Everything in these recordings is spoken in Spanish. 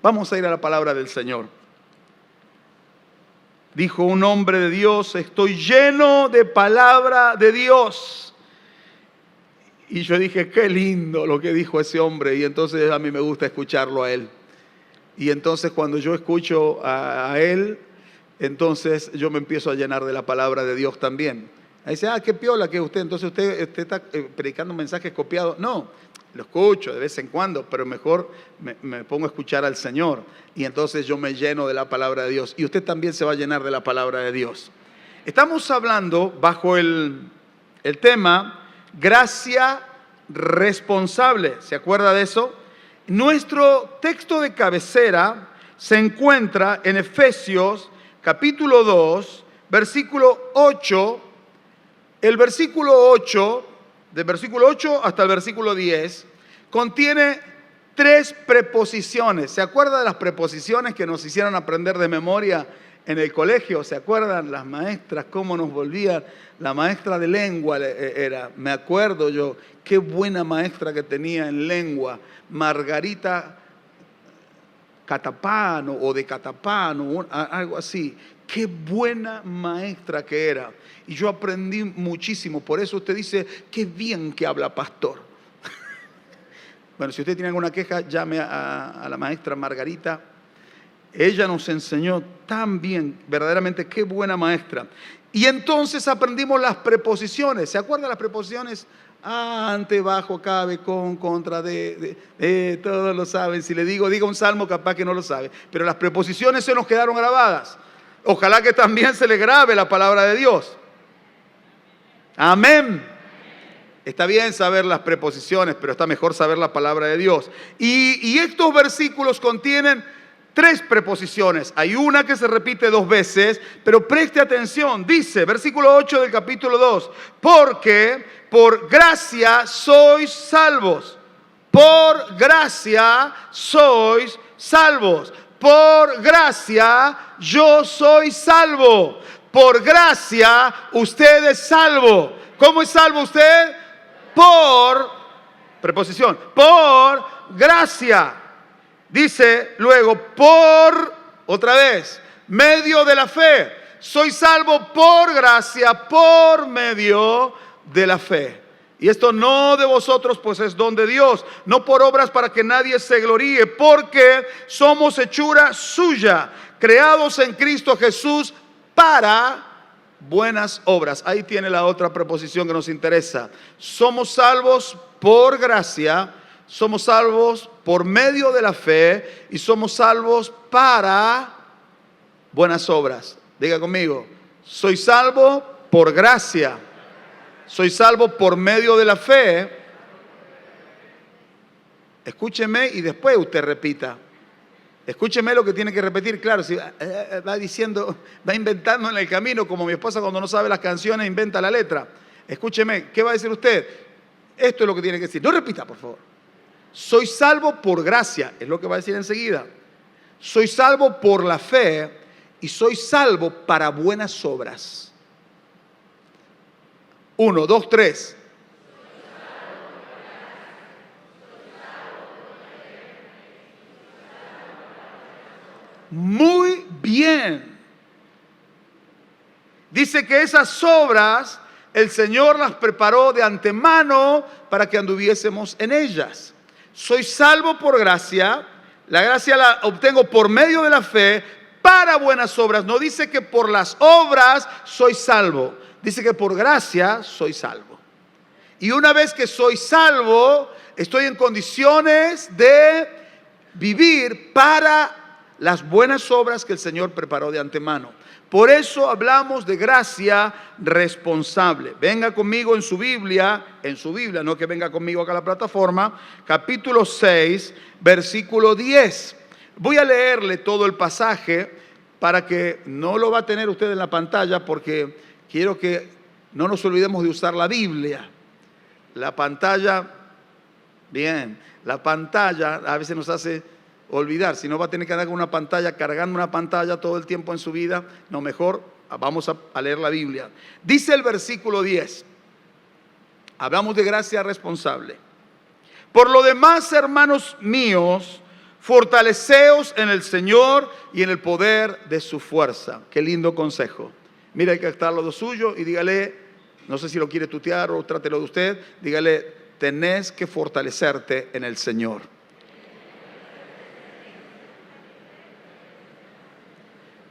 Vamos a ir a la palabra del Señor. Dijo un hombre de Dios: estoy lleno de palabra de Dios. Y yo dije: qué lindo lo que dijo ese hombre. Y entonces a mí me gusta escucharlo a él. Y entonces cuando yo escucho a él, entonces yo me empiezo a llenar de la palabra de Dios también. Ahí dice: qué piola que usted, entonces usted está predicando mensajes copiados. No, lo escucho de vez en cuando, pero mejor me pongo a escuchar al Señor. Y entonces yo me lleno de la palabra de Dios. Y usted también se va a llenar de la palabra de Dios. Estamos hablando bajo el tema gracia responsable. ¿Se acuerda de eso? Nuestro texto de cabecera se encuentra en Efesios capítulo 2, versículo 8. El versículo 8, del versículo 8 hasta el versículo 10, contiene 3 preposiciones. ¿Se acuerda de las preposiciones que nos hicieron aprender de memoria en el colegio? ¿Se acuerdan las maestras cómo nos volvían? La maestra de lengua era, me acuerdo yo, qué buena maestra que tenía en lengua, Margarita Catapano o de Catapano, algo así. Qué buena maestra que era. Y yo aprendí muchísimo. Por eso usted dice: qué bien que habla pastor. Bueno, si usted tiene alguna queja, llame a la maestra Margarita. Ella nos enseñó tan bien, verdaderamente qué buena maestra. Y entonces aprendimos las preposiciones. ¿Se acuerdan las preposiciones? Ante, bajo, cabe, con, contra, de, todos lo saben. Si le diga un salmo, capaz que no lo sabe. Pero las preposiciones se nos quedaron grabadas. Ojalá que también se le grabe la palabra de Dios. Amén. Está bien saber las preposiciones, pero está mejor saber la palabra de Dios. Y estos versículos contienen 3 preposiciones. Hay una que se repite 2 veces, pero preste atención. Dice, versículo 8 del capítulo 2, porque por gracia sois salvos. Por gracia sois salvos. Por gracia yo soy salvo. Por gracia usted es salvo. ¿Cómo es salvo usted? Por, preposición, por gracia. Dice luego, por, otra vez, medio de la fe. Soy salvo por gracia, por medio de la fe. Y esto no de vosotros, pues es don de Dios, no por obras para que nadie se gloríe, porque somos hechura suya, creados en Cristo Jesús para buenas obras. Ahí tiene la otra preposición que nos interesa. Somos salvos por gracia, somos salvos por medio de la fe y somos salvos para buenas obras. Diga conmigo: soy salvo por gracia. Soy salvo por medio de la fe. Escúcheme y después usted repita. Escúcheme lo que tiene que repetir. Claro, si va diciendo, va inventando en el camino, como mi esposa cuando no sabe las canciones inventa la letra. Escúcheme, ¿qué va a decir usted? Esto es lo que tiene que decir. No repita, por favor. Soy salvo por gracia, es lo que va a decir enseguida. Soy salvo por la fe y soy salvo para buenas obras. 1, 2, 3. Muy bien. Dice que esas obras el Señor las preparó de antemano para que anduviésemos en ellas. Soy salvo por gracia. La gracia la obtengo por medio de la fe para buenas obras. No dice que por las obras soy salvo. Dice que por gracia soy salvo. Y una vez que soy salvo, estoy en condiciones de vivir para las buenas obras que el Señor preparó de antemano. Por eso hablamos de gracia responsable. Venga conmigo en su Biblia, no que venga conmigo acá a la plataforma, capítulo 6, versículo 10. Voy a leerle todo el pasaje para que no lo va a tener usted en la pantalla, porque quiero que no nos olvidemos de usar la Biblia. La pantalla, bien, la pantalla a veces nos hace olvidar. Si no, va a tener que andar con una pantalla, cargando una pantalla todo el tiempo en su vida. No, mejor vamos a leer la Biblia. Dice el versículo 10. Hablamos de gracia responsable. Por lo demás, hermanos míos, Fortaleceos en el Señor y en el poder de su fuerza. Qué lindo consejo. Mira, hay que estar lo suyo y dígale, no sé si lo quiere tutear o trátelo de usted, dígale, tenés que fortalecerte en el Señor.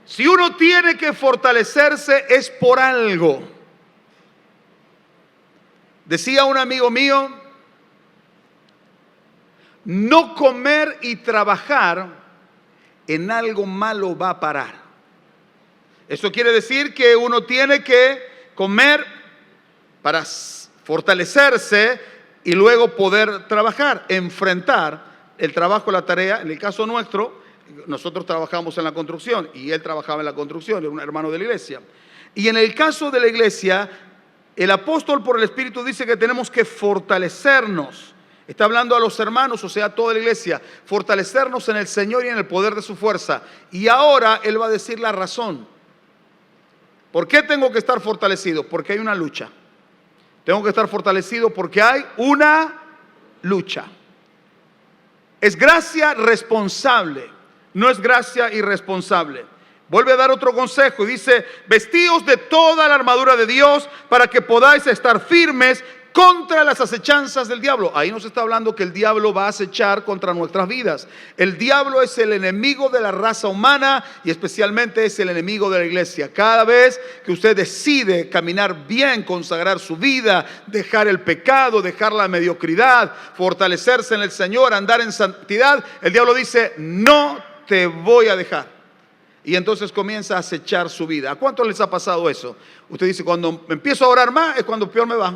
Si uno tiene que fortalecerse es por algo. Decía un amigo mío, no comer y trabajar en algo malo va a parar. Eso quiere decir que uno tiene que comer para fortalecerse y luego poder trabajar, enfrentar el trabajo, la tarea. En el caso nuestro, nosotros trabajamos en la construcción y él trabajaba en la construcción, era un hermano de la iglesia. Y en el caso de la iglesia, el apóstol por el Espíritu dice que tenemos que fortalecernos. Está hablando a los hermanos, o sea, a toda la iglesia, fortalecernos en el Señor y en el poder de su fuerza. Y ahora él va a decir la razón. ¿Por qué tengo que estar fortalecido? Porque hay una lucha. Tengo que estar fortalecido porque hay una lucha. Es gracia responsable, no es gracia irresponsable. Vuelve a dar otro consejo y dice, vestíos de toda la armadura de Dios para que podáis estar firmes contra las acechanzas del diablo. Ahí nos está hablando que el diablo va a acechar contra nuestras vidas. El diablo es el enemigo de la raza humana y especialmente es el enemigo de la iglesia. Cada vez que usted decide caminar bien, consagrar su vida, dejar el pecado, dejar la mediocridad, fortalecerse en el Señor, andar en santidad, el diablo dice, no te voy a dejar. Y entonces comienza a acechar su vida. ¿A cuántos les ha pasado eso? Usted dice, cuando empiezo a orar más es cuando peor me va.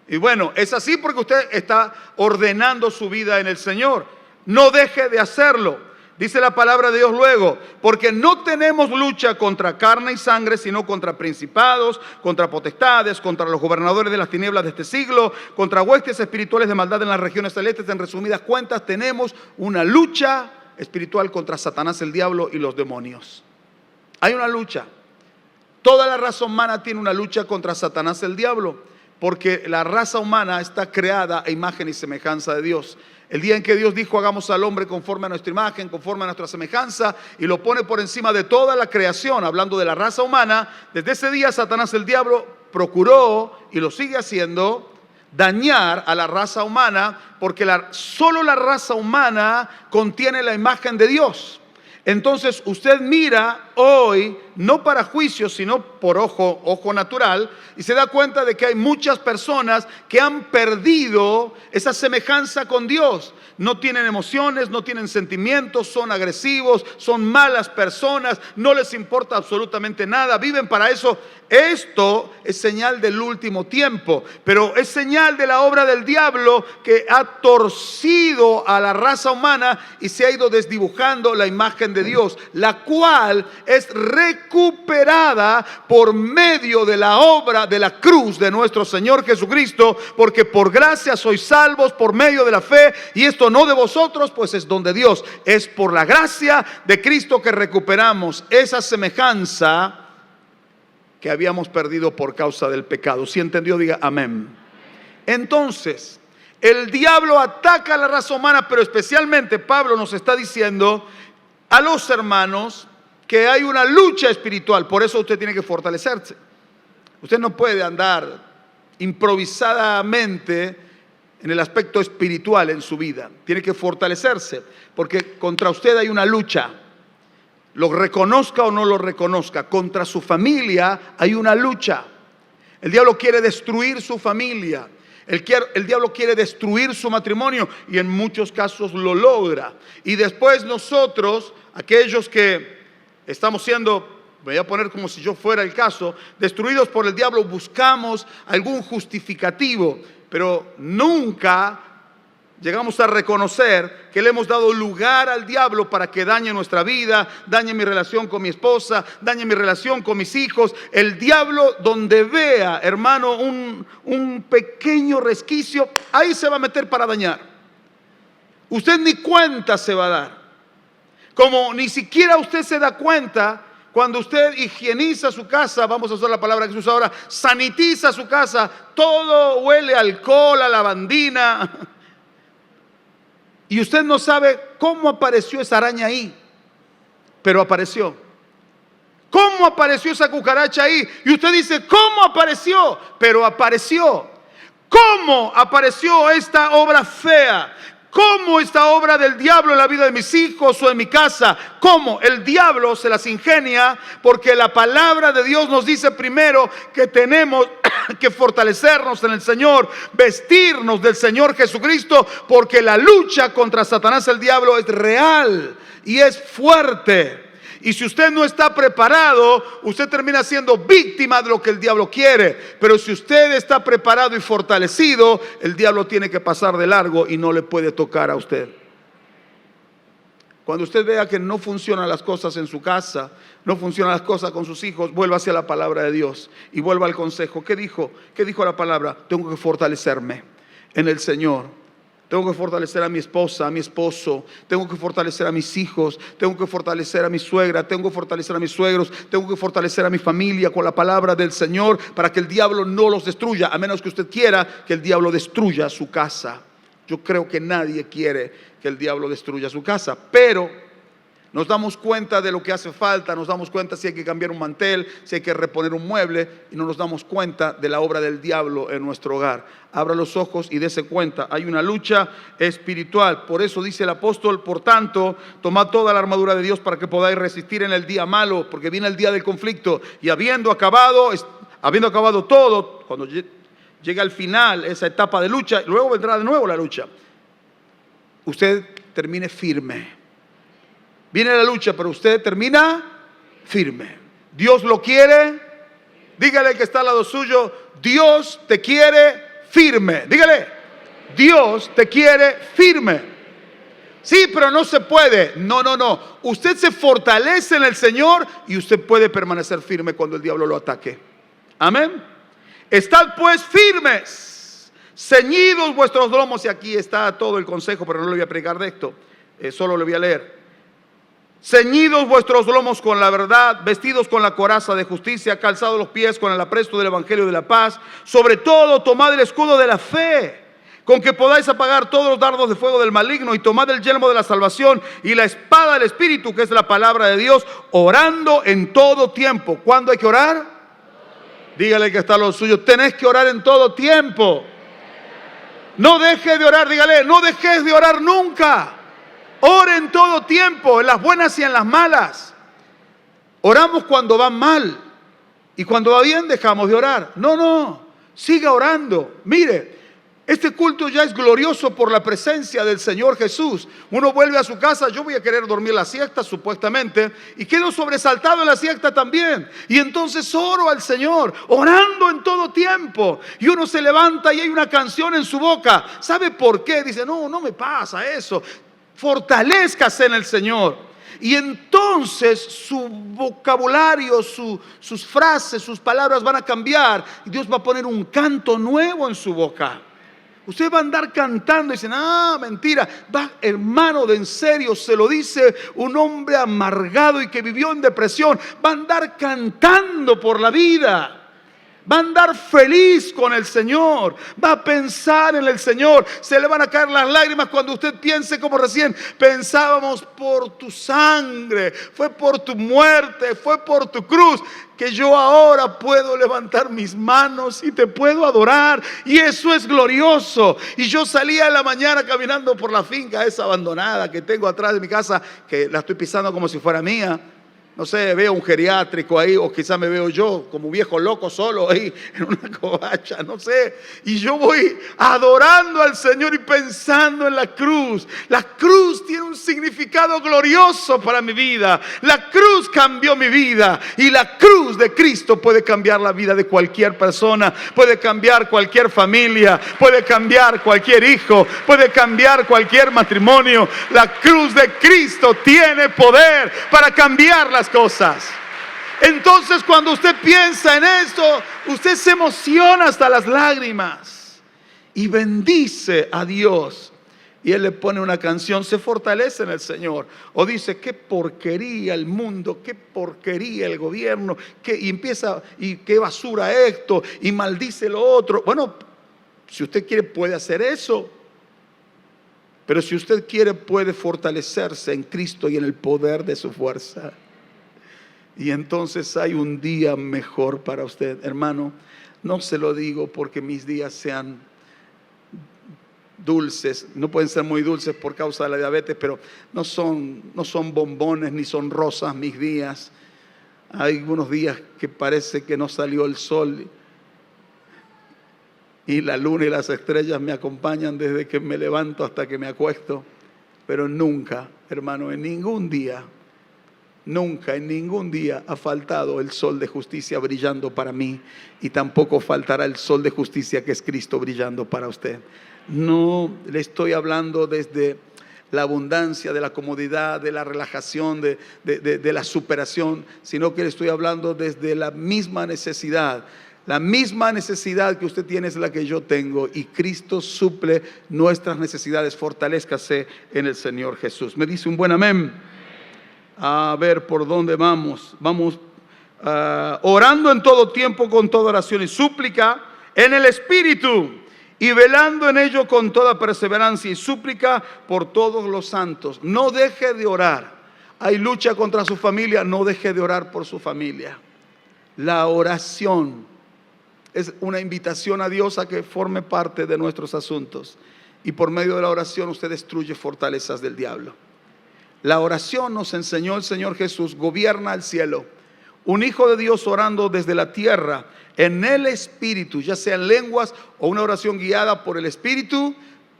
Y bueno, es así porque usted está ordenando su vida en el Señor. No deje de hacerlo. Dice la palabra de Dios luego, porque no tenemos lucha contra carne y sangre, sino contra principados, contra potestades, contra los gobernadores de las tinieblas de este siglo, contra huestes espirituales de maldad en las regiones celestes. En resumidas cuentas, tenemos una lucha espiritual contra Satanás, el diablo y los demonios. Hay una lucha. Toda la raza humana tiene una lucha contra Satanás, el diablo, porque la raza humana está creada a imagen y semejanza de Dios. El día en que Dios dijo, hagamos al hombre conforme a nuestra imagen, conforme a nuestra semejanza, y lo pone por encima de toda la creación, hablando de la raza humana, desde ese día Satanás, el diablo, procuró, y lo sigue haciendo, dañar a la raza humana, porque solo la raza humana contiene la imagen de Dios. Entonces usted mira hoy, no para juicio, sino por ojo natural, y se da cuenta de que hay muchas personas que han perdido esa semejanza con Dios. No tienen emociones, no tienen sentimientos, son agresivos, son malas personas, no les importa absolutamente nada, viven para eso. Esto es señal del último tiempo, pero es señal de la obra del diablo que ha torcido a la raza humana y se ha ido desdibujando la imagen de Dios, la cual es recuperada por medio de la obra de la cruz de nuestro Señor Jesucristo, porque por gracia sois salvos por medio de la fe, y esto no de vosotros, pues es don de Dios. Es por la gracia de Cristo que recuperamos esa semejanza que habíamos perdido por causa del pecado. Si entendió, diga amén. Entonces, el diablo ataca a la raza humana, pero especialmente Pablo nos está diciendo a los hermanos que hay una lucha espiritual. Por eso usted tiene que fortalecerse. Usted no puede andar improvisadamente en el aspecto espiritual en su vida. Tiene que fortalecerse, porque contra usted hay una lucha. Lo reconozca o no lo reconozca, contra su familia hay una lucha. El diablo quiere destruir su familia. El diablo quiere destruir su matrimonio y en muchos casos lo logra. Y después nosotros, aquellos que estamos siendo, me voy a poner como si yo fuera el caso, destruidos por el diablo, buscamos algún justificativo, pero nunca llegamos a reconocer que le hemos dado lugar al diablo para que dañe nuestra vida, dañe mi relación con mi esposa, dañe mi relación con mis hijos. El diablo, donde vea, hermano, un pequeño resquicio, ahí se va a meter para dañar. Usted ni cuenta se va a dar. Como ni siquiera usted se da cuenta cuando usted higieniza su casa, vamos a usar la palabra que se usa ahora, sanitiza su casa, todo huele a alcohol, a lavandina. Y usted no sabe cómo apareció esa araña ahí, pero apareció. ¿Cómo apareció esa cucaracha ahí? Y usted dice, ¿cómo apareció? Pero apareció. ¿Cómo apareció esta obra fea? ¿Cómo esta obra del diablo en la vida de mis hijos o en mi casa? ¿Cómo? El diablo se las ingenia porque la palabra de Dios nos dice primero que tenemos que fortalecernos en el Señor, vestirnos del Señor Jesucristo, porque la lucha contra Satanás, el diablo, es real y es fuerte. Y si usted no está preparado, usted termina siendo víctima de lo que el diablo quiere. Pero si usted está preparado y fortalecido, el diablo tiene que pasar de largo y no le puede tocar a usted. Cuando usted vea que no funcionan las cosas en su casa, no funcionan las cosas con sus hijos, vuelva hacia la palabra de Dios y vuelva al consejo. ¿Qué dijo? ¿Qué dijo la palabra? Tengo que fortalecerme en el Señor. Tengo que fortalecer a mi esposa, a mi esposo. Tengo que fortalecer a mis hijos. Tengo que fortalecer a mi suegra. Tengo que fortalecer a mis suegros. Tengo que fortalecer a mi familia con la palabra del Señor para que el diablo no los destruya. A menos que usted quiera que el diablo destruya su casa. Yo creo que nadie quiere que el diablo destruya su casa. Pero nos damos cuenta de lo que hace falta. Nos damos cuenta si hay que cambiar un mantel, si hay que reponer un mueble. Y no nos damos cuenta de la obra del diablo en nuestro hogar. Abra los ojos y dése cuenta, hay una lucha espiritual. Por eso dice el apóstol, por tanto, tomad toda la armadura de Dios para que podáis resistir en el día malo, porque viene el día del conflicto. Y habiendo acabado todo, cuando llega al final esa etapa de lucha, luego vendrá de nuevo la lucha. Usted termine firme. Viene la lucha, pero usted termina firme. Dios lo quiere. Dígale al que está al lado suyo, Dios te quiere firme. Dígale, Dios te quiere firme. Sí, pero no se puede. No. Usted se fortalece en el Señor y usted puede permanecer firme cuando el diablo lo ataque. Amén. Estad pues firmes, ceñidos vuestros lomos. Y aquí está todo el consejo, pero no le voy a predicar de esto. Solo le voy a leer. Ceñidos vuestros lomos con la verdad, vestidos con la coraza de justicia, calzados los pies con el apresto del evangelio de la paz. Sobre todo tomad el escudo de la fe, con que podáis apagar todos los dardos de fuego del maligno, y tomad el yelmo de la salvación y la espada del Espíritu, que es la palabra de Dios, orando en todo tiempo. ¿Cuándo hay que orar? Dígale que está a lo suyo, tenés que orar en todo tiempo. No deje de orar, dígale, no dejes de orar nunca. Ore en todo tiempo, en las buenas y en las malas. Oramos cuando va mal y cuando va bien dejamos de orar. No, siga orando. Mire, este culto ya es glorioso por la presencia del Señor Jesús. Uno vuelve a su casa, yo voy a querer dormir la siesta supuestamente, y quedo sobresaltado en la siesta también. Y entonces oro al Señor, orando en todo tiempo. Y uno se levanta y hay una canción en su boca. ¿Sabe por qué? Dice, no me pasa eso. Fortalézcase en el Señor. Y entonces su vocabulario, sus frases, sus palabras van a cambiar. Y Dios va a poner un canto nuevo en su boca. Usted va a andar cantando y dicen, mentira. Hermano, de en serio, se lo dice un hombre amargado y que vivió en depresión. Va a andar cantando por la vida. Va a andar feliz con el Señor. Va a pensar en el Señor. Se le van a caer las lágrimas cuando usted piense como recién pensábamos: por tu sangre, fue por tu muerte, fue por tu cruz, que yo ahora puedo levantar mis manos y te puedo adorar. Y eso es glorioso. Y yo salía en la mañana caminando por la finca esa abandonada que tengo atrás de mi casa, que la estoy pisando como si fuera mía. No sé, veo un geriátrico ahí, o quizá me veo yo como viejo loco solo ahí en una covacha, no sé. Y yo voy adorando al Señor y pensando en la cruz. La cruz tiene un significado glorioso para mi vida. La cruz cambió mi vida. Y la cruz de Cristo puede cambiar la vida de cualquier persona. Puede cambiar cualquier familia. Puede cambiar cualquier hijo. Puede cambiar cualquier matrimonio. La cruz de Cristo tiene poder para cambiar las cosas. Entonces, cuando usted piensa en esto, usted se emociona hasta las lágrimas y bendice a Dios. Y Él le pone una canción, se fortalece en el Señor. O dice, qué porquería el mundo, qué porquería el gobierno, y empieza, y qué basura esto, y maldice lo otro. Bueno, si usted quiere puede hacer eso. Pero si usted quiere, puede fortalecerse en Cristo y en el poder de su fuerza. Y entonces hay un día mejor para usted. Hermano, no se lo digo porque mis días sean dulces. No pueden ser muy dulces por causa de la diabetes, pero no son bombones ni son rosas mis días. Hay unos días que parece que no salió el sol y la luna y las estrellas me acompañan desde que me levanto hasta que me acuesto. Pero nunca, hermano, en ningún día ha faltado el sol de justicia brillando para mí, y tampoco faltará el sol de justicia que es Cristo brillando para usted. No le estoy hablando desde la abundancia, de la comodidad, de la relajación, de la superación, sino que le estoy hablando desde la misma necesidad. La misma necesidad que usted tiene es la que yo tengo, y Cristo suple nuestras necesidades. Fortalézcase en el Señor Jesús. ¿Me dice un buen amén? A ver, ¿por dónde vamos? Vamos orando en todo tiempo con toda oración y súplica en el Espíritu, y velando en ello con toda perseverancia y súplica por todos los santos. No deje de orar. Hay lucha contra su familia, no deje de orar por su familia. La oración es una invitación a Dios a que forme parte de nuestros asuntos, y por medio de la oración usted destruye fortalezas del diablo. La oración, nos enseñó el Señor Jesús, gobierna el cielo. Un hijo de Dios orando desde la tierra en el Espíritu, ya sea en lenguas o una oración guiada por el Espíritu,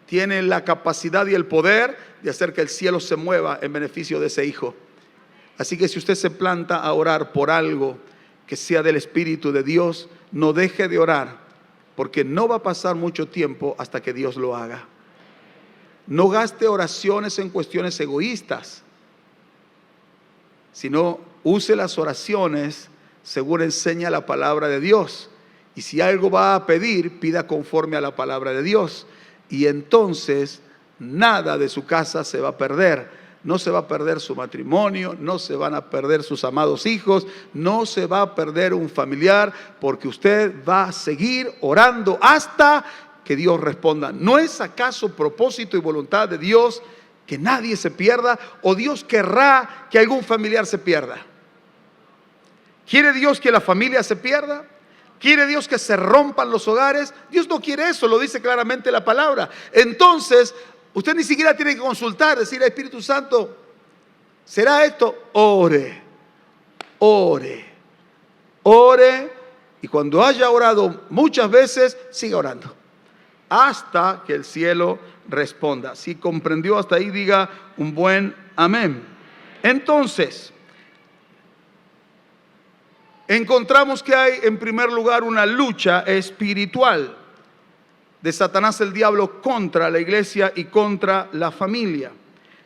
tiene la capacidad y el poder de hacer que el cielo se mueva en beneficio de ese hijo. Así que si usted se planta a orar por algo que sea del Espíritu de Dios, no deje de orar, porque no va a pasar mucho tiempo hasta que Dios lo haga. No gaste oraciones en cuestiones egoístas, sino use las oraciones según enseña la palabra de Dios. Y si algo va a pedir, pida conforme a la palabra de Dios. Y entonces nada de su casa se va a perder. No se va a perder su matrimonio, no se van a perder sus amados hijos, no se va a perder un familiar, porque usted va a seguir orando hasta que Dios responda. ¿No es acaso propósito y voluntad de Dios que nadie se pierda? ¿O Dios querrá que algún familiar se pierda? ¿Quiere Dios que la familia se pierda? ¿Quiere Dios que se rompan los hogares? Dios no quiere eso, lo dice claramente la palabra. Entonces, usted ni siquiera tiene que consultar, decir al Espíritu Santo, ¿será esto? Ore, ore, ore, y cuando haya orado muchas veces, siga orando hasta que el cielo responda. Si comprendió hasta ahí, diga un buen amén. Entonces, encontramos que hay en primer lugar una lucha espiritual de Satanás, el diablo, contra la iglesia y contra la familia.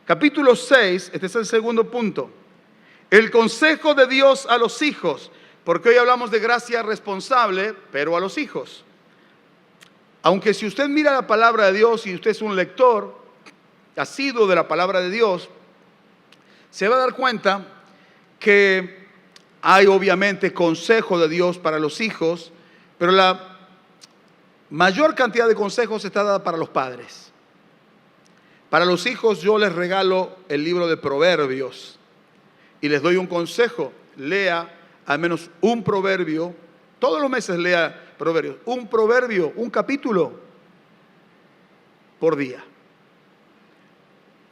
Capítulo 6, este es el segundo punto. El consejo de Dios a los hijos, porque hoy hablamos de gracia responsable, pero a los hijos. Aunque si usted mira la palabra de Dios y usted es un lector asiduo de la palabra de Dios, se va a dar cuenta que hay obviamente consejo de Dios para los hijos, pero la mayor cantidad de consejos está dada para los padres. Para los hijos yo les regalo el libro de Proverbios y les doy un consejo: lea al menos un proverbio, todos los meses lea Proverbios, un proverbio, un capítulo por día.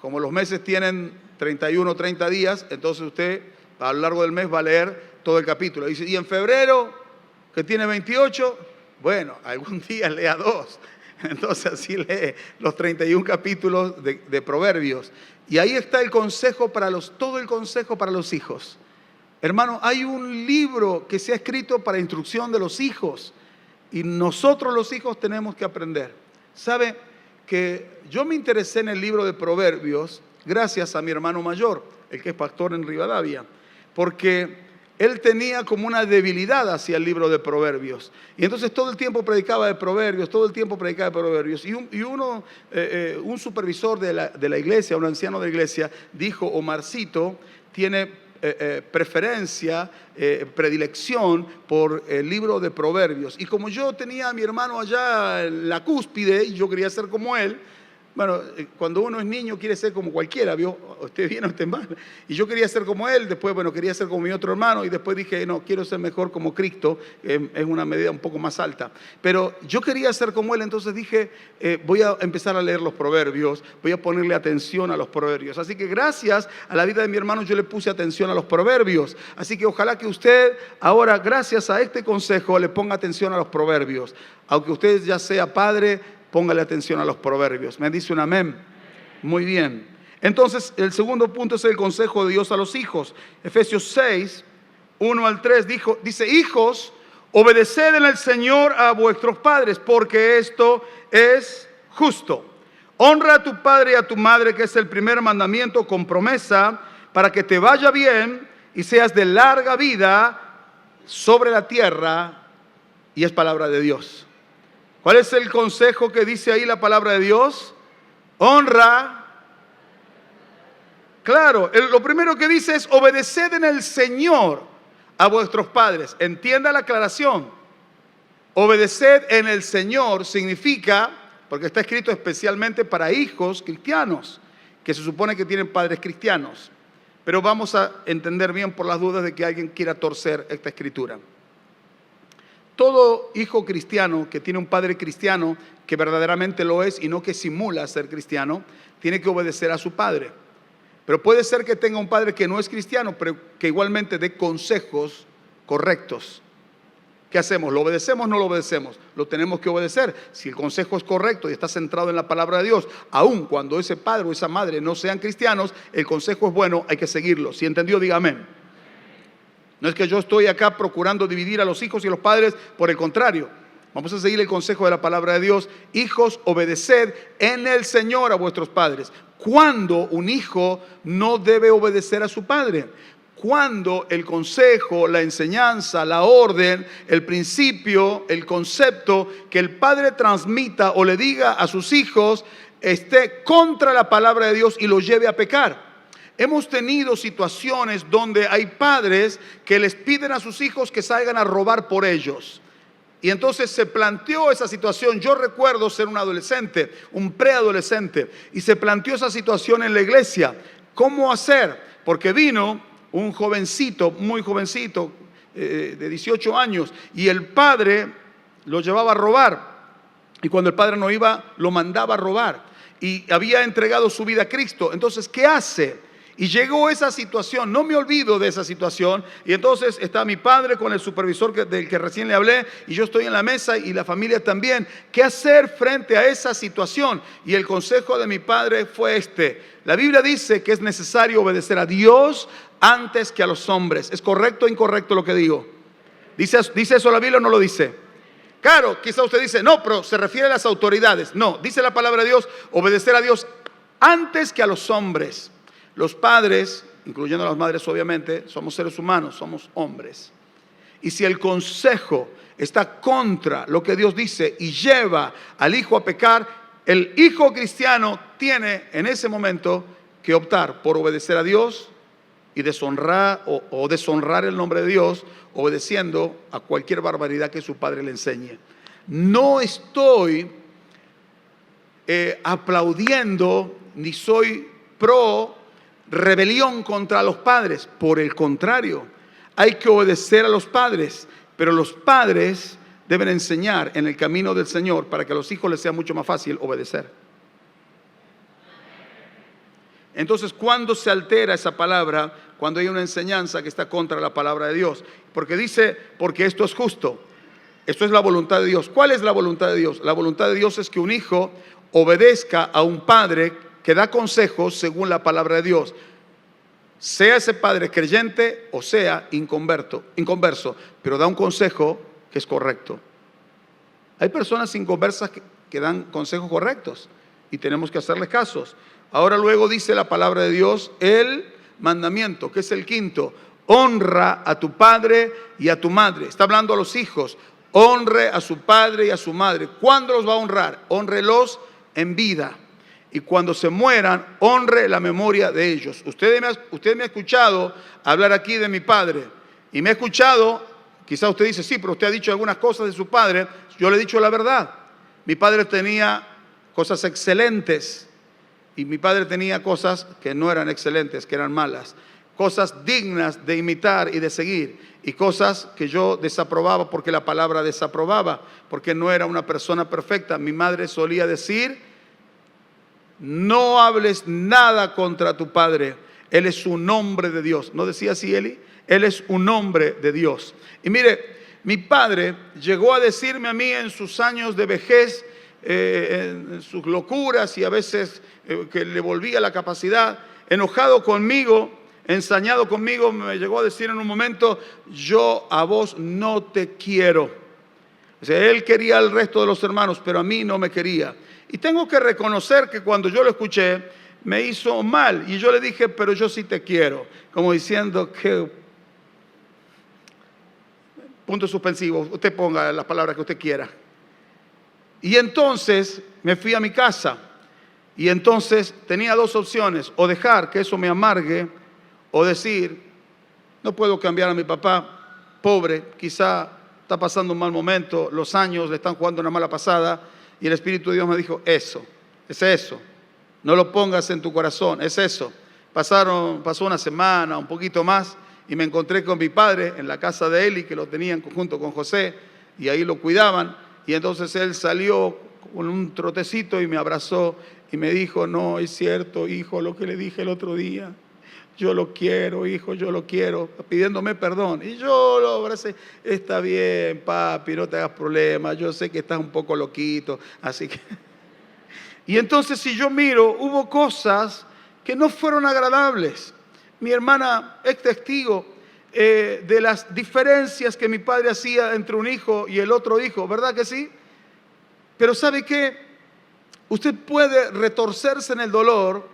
Como los meses tienen 31 o 30 días, entonces usted a lo largo del mes va a leer todo el capítulo. Y en febrero, que tiene 28, bueno, algún día lea 2. Entonces así lee los 31 capítulos de Proverbios. Y ahí está el consejo todo el consejo para los hijos. Hermano, hay un libro que se ha escrito para instrucción de los hijos. Y nosotros los hijos tenemos que aprender. ¿Sabe que yo me interesé en el libro de Proverbios gracias a mi hermano mayor, el que es pastor en Rivadavia? Porque él tenía como una debilidad hacia el libro de Proverbios. Y entonces todo el tiempo predicaba de Proverbios, Y un supervisor de la iglesia, un anciano de la iglesia, dijo: Omarcito tiene preferencia, predilección por el libro de Proverbios. Y como yo tenía a mi hermano allá en la cúspide y yo quería ser como él, Bueno, cuando uno es niño quiere ser como cualquiera, ¿vio? Esté bien o esté mal. Y yo quería ser como él, después, bueno, quería ser como mi otro hermano y después dije, no, quiero ser mejor como Cristo, es una medida un poco más alta. Pero yo quería ser como él, entonces dije, voy a empezar a leer los proverbios, voy a ponerle atención a los proverbios. Así que gracias a la vida de mi hermano yo le puse atención a los proverbios. Así que ojalá que usted ahora, gracias a este consejo, le ponga atención a los proverbios. Aunque usted ya sea padre, póngale atención a los proverbios. ¿Me dice un amén? Muy bien. Entonces, el segundo punto es el consejo de Dios a los hijos. Efesios 6, 1 al 3, dice, hijos, obedeced en el Señor a vuestros padres, porque esto es justo. Honra a tu padre y a tu madre, que es el primer mandamiento con promesa, para que te vaya bien y seas de larga vida sobre la tierra, y es palabra de Dios. ¿Cuál es el consejo que dice ahí la palabra de Dios? Honra. Claro, lo primero que dice es obedeced en el Señor a vuestros padres. Entienda la aclaración. Obedeced en el Señor significa, porque está escrito especialmente para hijos cristianos, que se supone que tienen padres cristianos. Pero vamos a entender bien por las dudas de que alguien quiera torcer esta escritura. Todo hijo cristiano que tiene un padre cristiano, que verdaderamente lo es y no que simula ser cristiano, tiene que obedecer a su padre. Pero puede ser que tenga un padre que no es cristiano, pero que igualmente dé consejos correctos. ¿Qué hacemos? ¿Lo obedecemos o no lo obedecemos? Lo tenemos que obedecer. Si el consejo es correcto y está centrado en la palabra de Dios, aun cuando ese padre o esa madre no sean cristianos, el consejo es bueno, hay que seguirlo. Si entendió, diga amén. No es que yo estoy acá procurando dividir a los hijos y a los padres, por el contrario. Vamos a seguir el consejo de la palabra de Dios. Hijos, obedeced en el Señor a vuestros padres. ¿Cuándo un hijo no debe obedecer a su padre? Cuando el consejo, la enseñanza, la orden, el principio, el concepto que el padre transmita o le diga a sus hijos esté contra la palabra de Dios y lo lleve a pecar. Hemos tenido situaciones donde hay padres que les piden a sus hijos que salgan a robar por ellos. Y entonces se planteó esa situación. Yo recuerdo ser un adolescente, un preadolescente, y se planteó esa situación en la iglesia. ¿Cómo hacer? Porque vino un jovencito, muy jovencito, de 18 años, y el padre lo llevaba a robar. Y cuando el padre no iba, lo mandaba a robar. Y había entregado su vida a Cristo. Entonces, ¿qué hace? Y llegó esa situación, no me olvido de esa situación, y entonces está mi padre con el supervisor del que recién le hablé, y yo estoy en la mesa y la familia también. ¿Qué hacer frente a esa situación? Y el consejo de mi padre fue este: la Biblia dice que es necesario obedecer a Dios antes que a los hombres. ¿Es correcto o incorrecto lo que digo? ¿Dice eso la Biblia o no lo dice? Claro, quizá usted dice, no, pero se refiere a las autoridades. No, dice la palabra de Dios, obedecer a Dios antes que a los hombres. Los padres, incluyendo a las madres obviamente, somos seres humanos, somos hombres. Y si el consejo está contra lo que Dios dice y lleva al hijo a pecar, el hijo cristiano tiene en ese momento que optar por obedecer a Dios y deshonrar o deshonrar el nombre de Dios, obedeciendo a cualquier barbaridad que su padre le enseñe. No estoy aplaudiendo ni soy pro rebelión contra los padres. Por el contrario, hay que obedecer a los padres, pero los padres deben enseñar en el camino del Señor para que a los hijos les sea mucho más fácil obedecer. Entonces, ¿cuándo se altera esa palabra? Cuando hay una enseñanza que está contra la palabra de Dios. Porque dice, porque esto es justo. Esto es la voluntad de Dios. ¿Cuál es la voluntad de Dios? La voluntad de Dios es que un hijo obedezca a un padre que da consejos según la palabra de Dios, sea ese padre creyente o sea inconverso, pero da un consejo que es correcto. Hay personas inconversas que dan consejos correctos y tenemos que hacerles casos. Ahora luego dice la palabra de Dios, el mandamiento, que es el quinto: honra a tu padre y a tu madre. Está hablando a los hijos, honre a su padre y a su madre. ¿Cuándo los va a honrar? Hónrelos en vida. Y cuando se mueran, honre la memoria de ellos. Usted me ha escuchado hablar aquí de mi padre. Y me ha escuchado, quizá usted dice, sí, pero usted ha dicho algunas cosas de su padre. Yo le he dicho la verdad. Mi padre tenía cosas excelentes. Y mi padre tenía cosas que no eran excelentes, que eran malas. Cosas dignas de imitar y de seguir. Y cosas que yo desaprobaba porque la palabra desaprobaba, porque no era una persona perfecta. Mi madre solía decir: no hables nada contra tu padre. Él es un hombre de Dios. ¿No decía así Eli? Él es un hombre de Dios. Y mire, mi padre llegó a decirme a mí en sus años de vejez, en sus locuras y a veces que le volvía la capacidad, enojado conmigo, ensañado conmigo, me llegó a decir en un momento: yo a vos no te quiero. O sea, él quería al resto de los hermanos, pero a mí no me quería. Y tengo que reconocer que cuando yo lo escuché, me hizo mal. Y yo le dije: pero yo sí te quiero. Como diciendo que... punto suspensivo, usted ponga las palabras que usted quiera. Y entonces me fui a mi casa. Y entonces tenía dos opciones: o dejar que eso me amargue, o decir: no puedo cambiar a mi papá, pobre, quizá está pasando un mal momento, los años le están jugando una mala pasada. Y el Espíritu de Dios me dijo: eso, es eso, no lo pongas en tu corazón, es eso. Pasó una semana, un poquito más, y me encontré con mi padre en la casa de Eli, que lo tenían junto con José, y ahí lo cuidaban. Y entonces él salió con un trotecito y me abrazó y me dijo: no, es cierto, hijo, lo que le dije el otro día. Yo lo quiero, hijo, yo lo quiero, pidiéndome perdón. Y yo lo abracé: está bien, papi, no te hagas problema, yo sé que estás un poco loquito, así que... Y entonces, si yo miro, hubo cosas que no fueron agradables. Mi hermana es testigo de las diferencias que mi padre hacía entre un hijo y el otro hijo, ¿verdad que sí? Pero ¿sabe qué? Usted puede retorcerse en el dolor,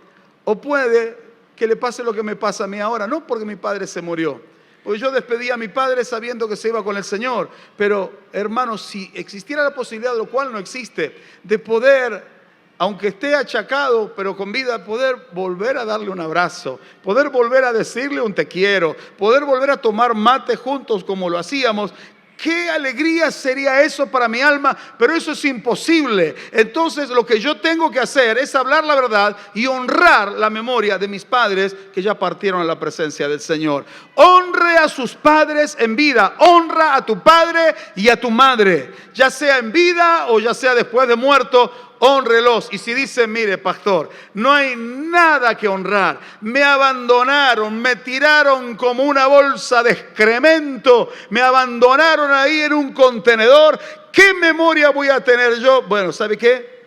o puede que le pase lo que me pasa a mí ahora, no porque mi padre se murió, porque yo despedí a mi padre sabiendo que se iba con el Señor. Pero, hermanos, si existiera la posibilidad, lo cual no existe, de poder, aunque esté achacado, pero con vida, poder volver a darle un abrazo, poder volver a decirle un te quiero, poder volver a tomar mate juntos como lo hacíamos. ¡Qué alegría sería eso para mi alma! Pero eso es imposible. Entonces lo que yo tengo que hacer es hablar la verdad y honrar la memoria de mis padres que ya partieron a la presencia del Señor. Honre a sus padres en vida. Honra a tu padre y a tu madre, ya sea en vida o ya sea después de muerto. Hónrelos. Y si dicen: mire, pastor, no hay nada que honrar, me abandonaron, me tiraron como una bolsa de excremento, me abandonaron ahí en un contenedor, ¿qué memoria voy a tener yo? Bueno, ¿sabe qué?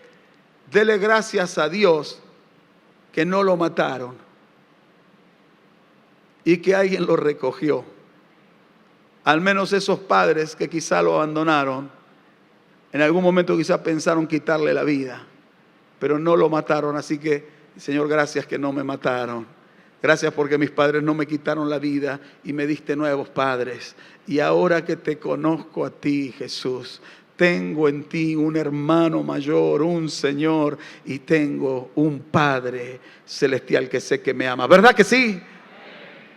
Dele gracias a Dios que no lo mataron y que alguien lo recogió. Al menos esos padres que quizá lo abandonaron, en algún momento quizá pensaron quitarle la vida, pero no lo mataron. Así que, Señor, gracias que no me mataron. Gracias porque mis padres no me quitaron la vida y me diste nuevos padres. Y ahora que te conozco a ti, Jesús, tengo en ti un hermano mayor, un Señor, y tengo un Padre celestial que sé que me ama. ¿Verdad que sí?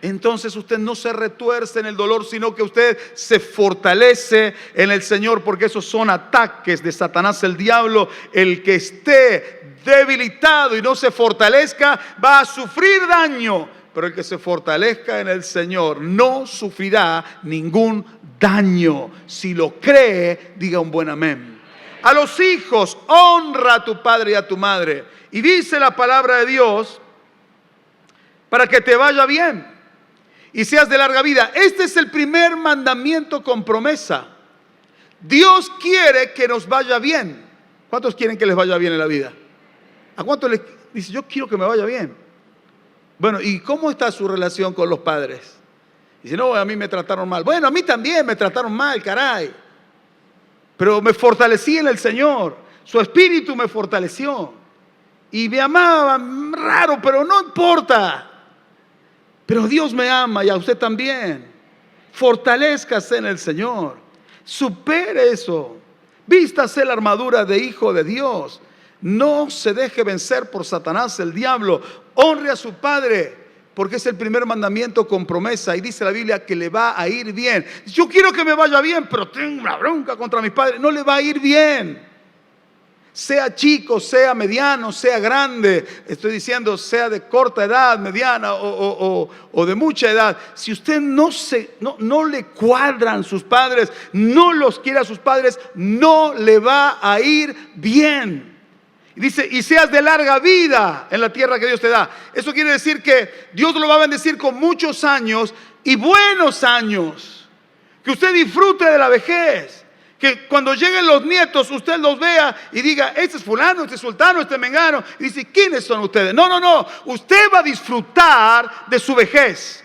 Entonces usted no se retuerce en el dolor, sino que usted se fortalece en el Señor, porque esos son ataques de Satanás, el diablo. El que esté debilitado y no se fortalezca va a sufrir daño, pero el que se fortalezca en el Señor no sufrirá ningún daño. Si lo cree, diga un buen amén. A los hijos: honra a tu padre y a tu madre. Y dice la palabra de Dios: para que te vaya bien y seas de larga vida. Este es el primer mandamiento con promesa. Dios quiere que nos vaya bien. ¿Cuántos quieren que les vaya bien en la vida? ¿A cuántos les dice: yo quiero que me vaya bien? Bueno, ¿y cómo está su relación con los padres? Dice: no, a mí me trataron mal. Bueno, a mí también me trataron mal, caray. Pero me fortalecí en el Señor. Su espíritu me fortaleció. Y me amaban, raro, pero no importa. Pero Dios me ama y a usted también. Fortalézcase en el Señor. Supere eso. Vístase la armadura de hijo de Dios. No se deje vencer por Satanás, el diablo. Honre a su padre, porque es el primer mandamiento con promesa. Y dice la Biblia que le va a ir bien. Yo quiero que me vaya bien, pero tengo una bronca contra mis padres. No le va a ir bien. Sea chico, sea mediano, sea grande, estoy diciendo sea de corta edad, mediana o de mucha edad. Si usted no le cuadran sus padres, no los quiere a sus padres, no le va a ir bien. Dice, y seas de larga vida en la tierra que Dios te da. Eso quiere decir que Dios lo va a bendecir con muchos años y buenos años. Que usted disfrute de la vejez. Que cuando lleguen los nietos usted los vea y diga, este es fulano, este es sultano, este es mengano. Y dice, ¿quiénes son ustedes? No. Usted va a disfrutar de su vejez.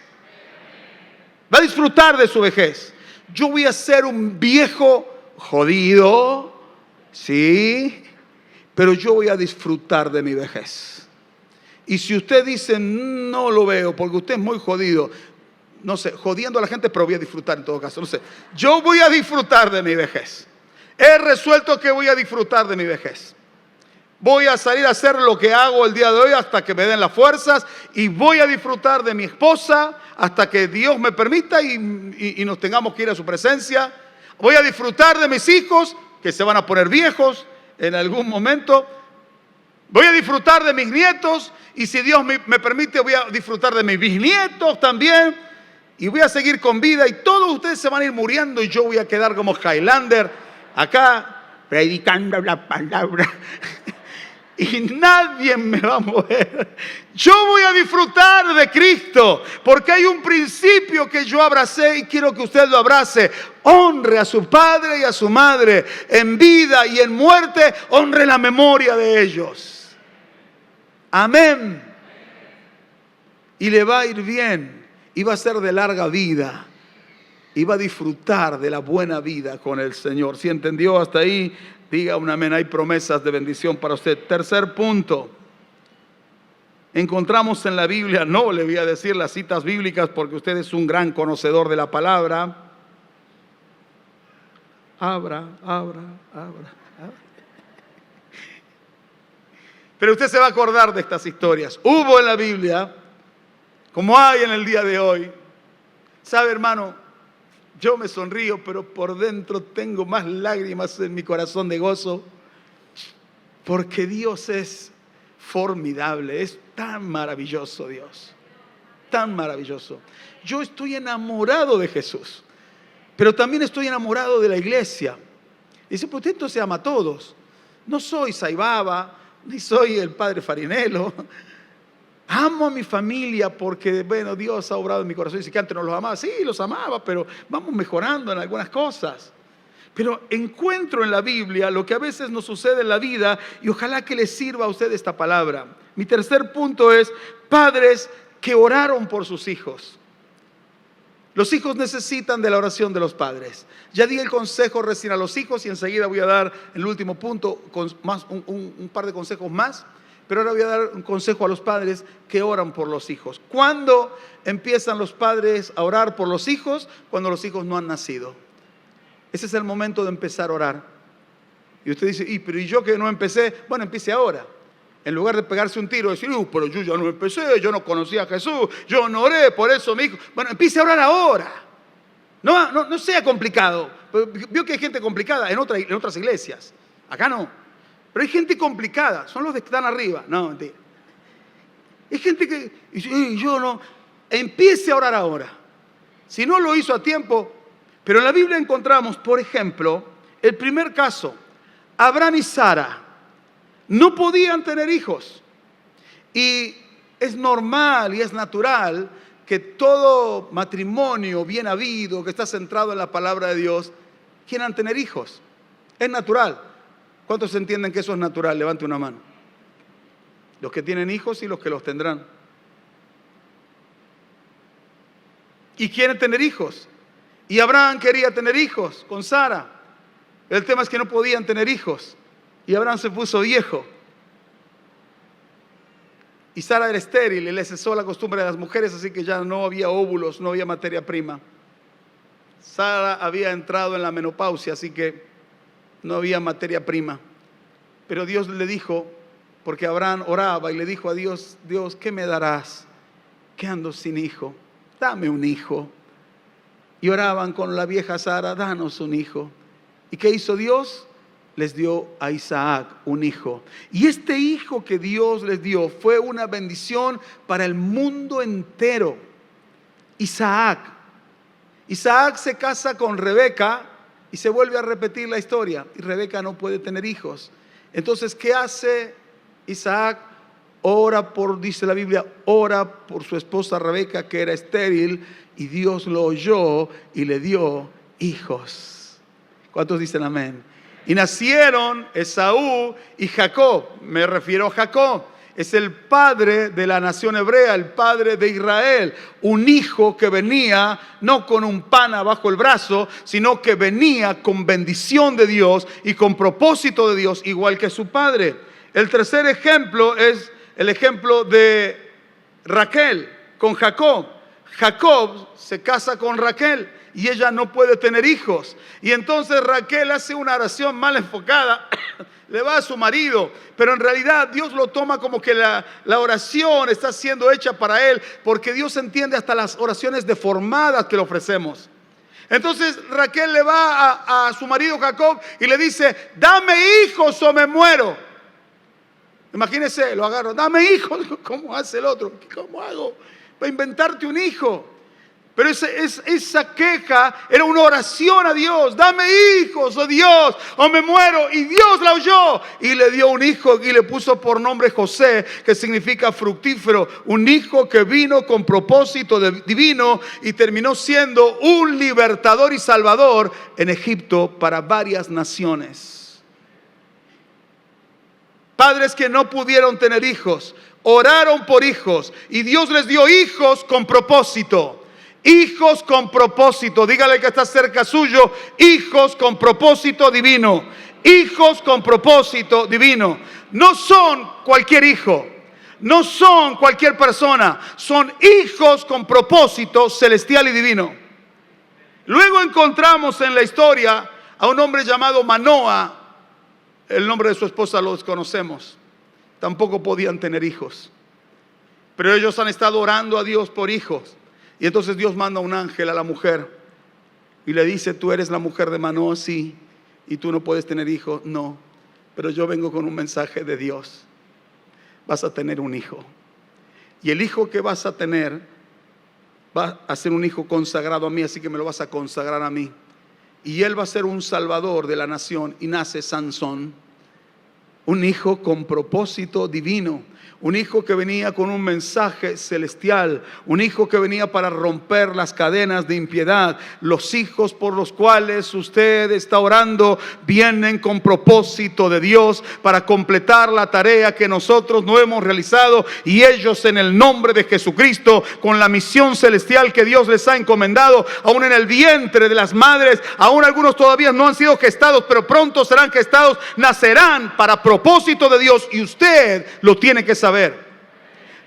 Va a disfrutar de su vejez. Yo voy a ser un viejo jodido, sí, pero yo voy a disfrutar de mi vejez. Y si usted dice, no lo veo porque usted es muy jodido, no sé, jodiendo a la gente, pero voy a disfrutar en todo caso, no sé. Yo voy a disfrutar de mi vejez. He resuelto que voy a disfrutar de mi vejez. Voy a salir a hacer lo que hago el día de hoy hasta que me den las fuerzas y voy a disfrutar de mi esposa hasta que Dios me permita y nos tengamos que ir a su presencia. Voy a disfrutar de mis hijos que se van a poner viejos en algún momento. Voy a disfrutar de mis nietos y si Dios me permite voy a disfrutar de mis bisnietos también. Y voy a seguir con vida y todos ustedes se van a ir muriendo y yo voy a quedar como Highlander acá predicando la palabra y nadie me va a mover. Yo voy a disfrutar de Cristo porque hay un principio que yo abracé y quiero que usted lo abrace. Honre a su padre y a su madre en vida y en muerte, honre la memoria de ellos. Amén. Y le va a ir bien. Y va a ser de larga vida. Y va a disfrutar de la buena vida con el Señor. ¿Sí entendió hasta ahí? Diga un amén. Hay promesas de bendición para usted. Tercer punto. Encontramos en la Biblia, no le voy a decir las citas bíblicas porque usted es un gran conocedor de la palabra. Abra. Pero usted se va a acordar de estas historias. Hubo en la Biblia, como hay en el día de hoy. ¿Sabe, hermano? Yo me sonrío, pero por dentro tengo más lágrimas en mi corazón de gozo. Porque Dios es formidable, es tan maravilloso Dios. Tan maravilloso. Yo estoy enamorado de Jesús, pero también estoy enamorado de la iglesia. Dice, pues usted entonces ama a todos. No soy Saibaba, ni soy el padre Farinello. Amo a mi familia porque, bueno, Dios ha obrado en mi corazón. Dice que antes no los amaba. Sí, los amaba, pero vamos mejorando en algunas cosas. Pero encuentro en la Biblia lo que a veces nos sucede en la vida y ojalá que le sirva a usted esta palabra. Mi tercer punto es padres que oraron por sus hijos. Los hijos necesitan de la oración de los padres. Ya di el consejo recién a los hijos y enseguida voy a dar el último punto, un par de consejos más. Pero ahora voy a dar un consejo a los padres que oran por los hijos. ¿Cuándo empiezan los padres a orar por los hijos? Cuando los hijos no han nacido. Ese es el momento de empezar a orar. Y usted dice, pero ¿y yo que no empecé? Bueno, empiece ahora. En lugar de pegarse un tiro y decir, pero yo ya no empecé, yo no conocía a Jesús, yo no oré, por eso mi hijo. Bueno, empiece a orar ahora. No sea complicado. Vio que hay gente complicada en otras iglesias. Acá no. Pero hay gente complicada, son los que están arriba. No, mentira. Hay gente que dice, yo no. Empiece a orar ahora. Si no lo hizo a tiempo. Pero en la Biblia encontramos, por ejemplo, el primer caso. Abraham y Sara no podían tener hijos. Y es normal y es natural que todo matrimonio bien habido, que está centrado en la palabra de Dios, quieran tener hijos. Es natural. ¿Cuántos entienden que eso es natural? Levante una mano. Los que tienen hijos y los que los tendrán. Y quieren tener hijos. Y Abraham quería tener hijos con Sara. El tema es que no podían tener hijos. Y Abraham se puso viejo. Y Sara era estéril y le cesó la costumbre de las mujeres, así que ya no había óvulos, no había materia prima. Sara había entrado en la menopausia, así que no había materia prima. Pero Dios le dijo, porque Abraham oraba y le dijo a Dios, Dios, ¿qué me darás? Que ando sin hijo. Dame un hijo. Y oraban con la vieja Sara, danos un hijo. ¿Y qué hizo Dios? les dio a Isaac un hijo. Y este hijo que Dios les dio fue una bendición para el mundo entero. Isaac se casa con Rebeca y se vuelve a repetir la historia. Y Rebeca no puede tener hijos. Entonces, ¿qué hace Isaac? Dice la Biblia, ora por su esposa Rebeca, que era estéril, y Dios lo oyó y le dio hijos. ¿Cuántos dicen amén? Y nacieron Esaú y Jacob. Me refiero a Jacob. Es el padre de la nación hebrea, el padre de Israel. Un hijo que venía no con un pan abajo el brazo, sino que venía con bendición de Dios y con propósito de Dios, igual que su padre. El tercer ejemplo es el ejemplo de Raquel con Jacob. Jacob se casa con Raquel y ella no puede tener hijos. Y entonces Raquel hace una oración mal enfocada, le va a su marido, pero en realidad Dios lo toma como que la oración está siendo hecha para él, porque Dios entiende hasta las oraciones deformadas que le ofrecemos. Entonces Raquel le va a su marido Jacob y le dice: dame hijos o me muero. Imagínese, lo agarro: dame hijos. ¿Cómo hace el otro? ¿Cómo hago para inventarte un hijo? Pero esa queja era una oración a Dios: dame hijos, oh Dios, o me muero. Y Dios la oyó y le dio un hijo y le puso por nombre José, que significa fructífero. Un hijo que vino con propósito divino y terminó siendo un libertador y salvador en Egipto para varias naciones. Padres que no pudieron tener hijos, oraron por hijos y Dios les dio hijos con propósito. Hijos con propósito. Dígale que está cerca suyo: hijos con propósito divino. Hijos con propósito divino. No son cualquier hijo, no son cualquier persona, son hijos con propósito celestial y divino. Luego encontramos en la historia a un hombre llamado Manoa. El nombre de su esposa lo desconocemos. Tampoco podían tener hijos, pero ellos han estado orando a Dios por hijos. Y entonces Dios manda un ángel a la mujer y le dice: tú eres la mujer de Manoa, sí, y tú no puedes tener hijos. No, pero yo vengo con un mensaje de Dios. Vas a tener un hijo, y el hijo que vas a tener va a ser un hijo consagrado a mí, así que me lo vas a consagrar a mí. Y él va a ser un salvador de la nación. Y nace Sansón, un hijo con propósito divino. Un hijo que venía con un mensaje celestial. Un hijo que venía para romper las cadenas de impiedad. Los hijos por los cuales usted está orando vienen con propósito de Dios para completar la tarea que nosotros no hemos realizado. Y ellos, en el nombre de Jesucristo, con la misión celestial que Dios les ha encomendado, aún en el vientre de las madres, aún algunos todavía no han sido gestados, pero pronto serán gestados, nacerán para propósito de Dios. Y usted lo tiene que saber.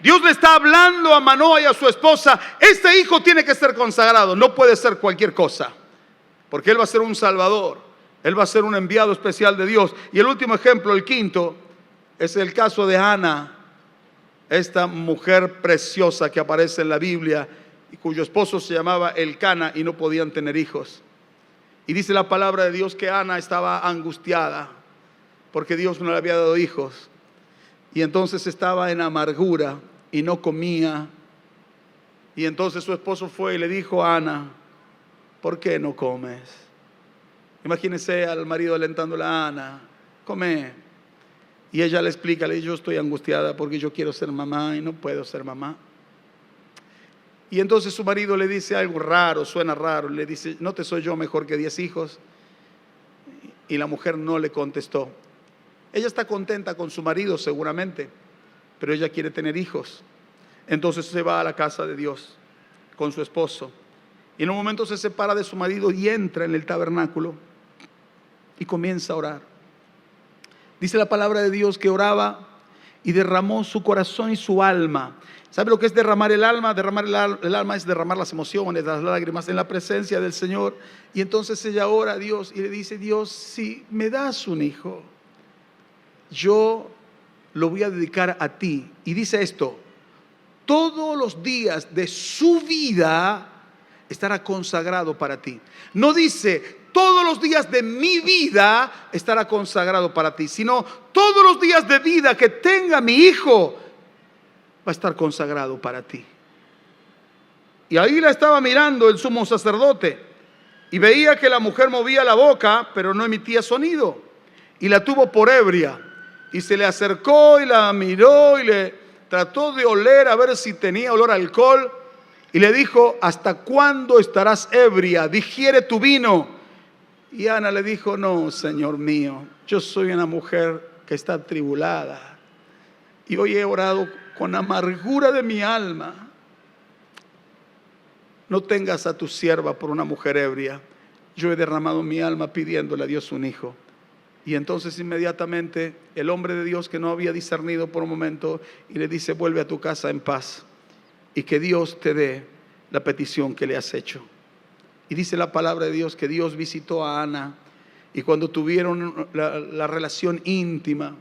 Dios le está hablando a Manoa y a su esposa: este hijo tiene que ser consagrado, no puede ser cualquier cosa, porque él va a ser un salvador, él va a ser un enviado especial de Dios. Y el último ejemplo, el quinto, es el caso de Ana, esta mujer preciosa que aparece en la Biblia y cuyo esposo se llamaba Elcana y no podían tener hijos. Y dice la palabra de Dios que Ana estaba angustiada porque Dios no le había dado hijos. Y entonces estaba en amargura y no comía. Y entonces su esposo fue y le dijo a Ana: ¿por qué no comes? Imagínese al marido alentándola: Ana, come. Y ella le explica, le dice: yo estoy angustiada porque yo quiero ser mamá y no puedo ser mamá. Y entonces su marido le dice algo raro, suena raro. Le dice: ¿no te soy yo mejor que 10 hijos? Y la mujer no le contestó. Ella está contenta con su marido seguramente, pero ella quiere tener hijos. Entonces se va a la casa de Dios con su esposo. Y en un momento se separa de su marido y entra en el tabernáculo y comienza a orar. Dice la palabra de Dios que oraba y derramó su corazón y su alma. ¿Sabe lo que es derramar el alma? Derramar el alma es derramar las emociones, las lágrimas en la presencia del Señor. Y entonces ella ora a Dios y le dice: Dios, si me das un hijo, yo lo voy a dedicar a ti. Y dice esto: todos los días de su vida estará consagrado para ti. No dice, todos los días de mi vida estará consagrado para ti, sino todos los días de vida que tenga mi hijo va a estar consagrado para ti. Y ahí la estaba mirando el sumo sacerdote y veía que la mujer movía la boca, pero no emitía sonido. Y la tuvo por ebria. Y se le acercó y la miró y le trató de oler a ver si tenía olor a alcohol. Y le dijo, ¿hasta cuándo estarás ebria? Digiere tu vino. Y Ana le dijo, no, Señor mío, yo soy una mujer que está atribulada. Y hoy he orado con amargura de mi alma. No tengas a tu sierva por una mujer ebria. Yo he derramado mi alma pidiéndole a Dios un hijo. Y entonces inmediatamente el hombre de Dios, que no había discernido por un momento, y le dice, vuelve a tu casa en paz y que Dios te dé la petición que le has hecho. Y dice la palabra de Dios que Dios visitó a Ana, y cuando tuvieron la relación íntima,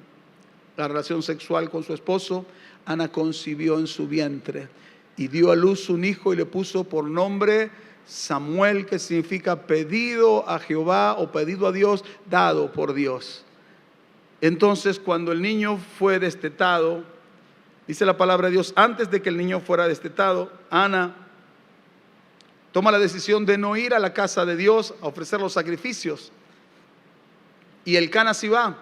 la relación sexual con su esposo, Ana concibió en su vientre y dio a luz un hijo y le puso por nombre Samuel, que significa pedido a Jehová o pedido a Dios, dado por Dios. Entonces, cuando el niño fue destetado, dice la palabra de Dios, antes de que el niño fuera destetado, Ana toma la decisión de no ir a la casa de Dios a ofrecer los sacrificios. Y Elcana sí va.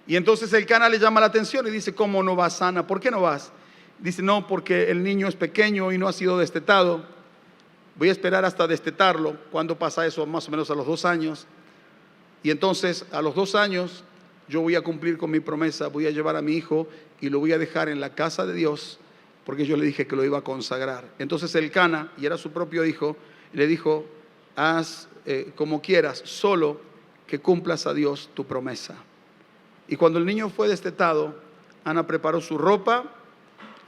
Y entonces Elcana le llama la atención y dice, ¿cómo no vas, Ana? ¿Por qué no vas? Dice, no, porque el niño es pequeño y no ha sido destetado. Voy a esperar hasta destetarlo. ¿Cuándo pasa eso? Más o menos a los 2 años. Y entonces a los 2 años yo voy a cumplir con mi promesa. Voy a llevar a mi hijo y lo voy a dejar en la casa de Dios, porque yo le dije que lo iba a consagrar. Entonces Elcana, y era su propio hijo, le dijo, haz como quieras, solo que cumplas a Dios tu promesa. Y cuando el niño fue destetado, Ana preparó su ropa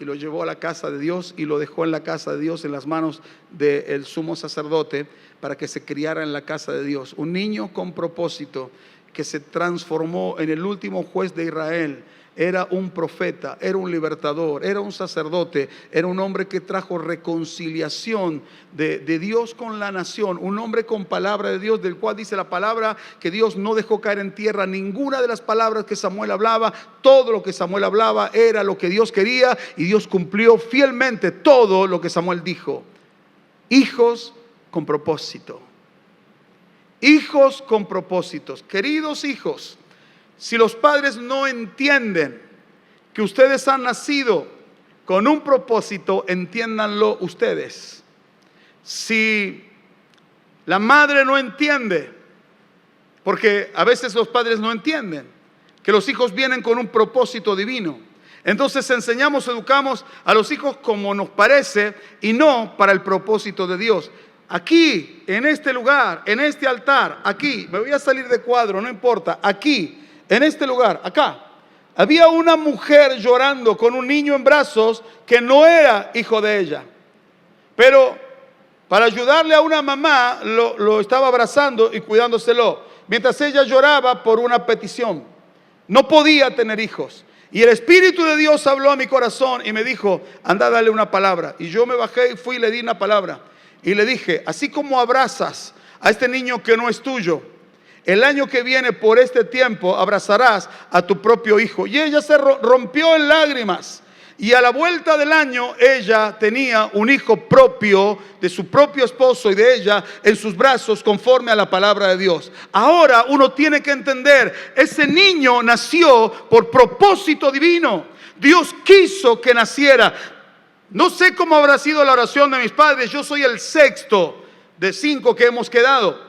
y lo llevó a la casa de Dios y lo dejó en la casa de Dios en las manos del sumo sacerdote para que se criara en la casa de Dios. Un niño con propósito que se transformó en el último juez de Israel. Era un profeta, era un libertador, era un sacerdote, era un hombre que trajo reconciliación de Dios con la nación, un hombre con palabra de Dios, del cual dice la palabra que Dios no dejó caer en tierra ninguna de las palabras que Samuel hablaba. Todo lo que Samuel hablaba era lo que Dios quería y Dios cumplió fielmente todo lo que Samuel dijo. Hijos con propósito. Hijos con propósitos. Queridos hijos, si los padres no entienden que ustedes han nacido con un propósito, entiéndanlo ustedes. Si la madre no entiende, porque a veces los padres no entienden que los hijos vienen con un propósito divino, entonces enseñamos, educamos a los hijos como nos parece y no para el propósito de Dios. Aquí, en este lugar, en este altar, aquí, me voy a salir de cuadro, no importa, aquí, en este lugar, acá, había una mujer llorando con un niño en brazos que no era hijo de ella. Pero para ayudarle a una mamá, lo estaba abrazando y cuidándoselo, mientras ella lloraba por una petición. No podía tener hijos. Y el Espíritu de Dios habló a mi corazón y me dijo, anda, dale una palabra. Y yo me bajé y fui y le di una palabra. Y le dije, así como abrazas a este niño que no es tuyo, el año que viene por este tiempo abrazarás a tu propio hijo. Y ella se rompió en lágrimas. Y a la vuelta del año ella tenía un hijo propio de su propio esposo y de ella en sus brazos conforme a la palabra de Dios. Ahora uno tiene que entender, ese niño nació por propósito divino. Dios quiso que naciera. No sé cómo habrá sido la oración de mis padres. Yo soy el 6º de 5 que hemos quedado.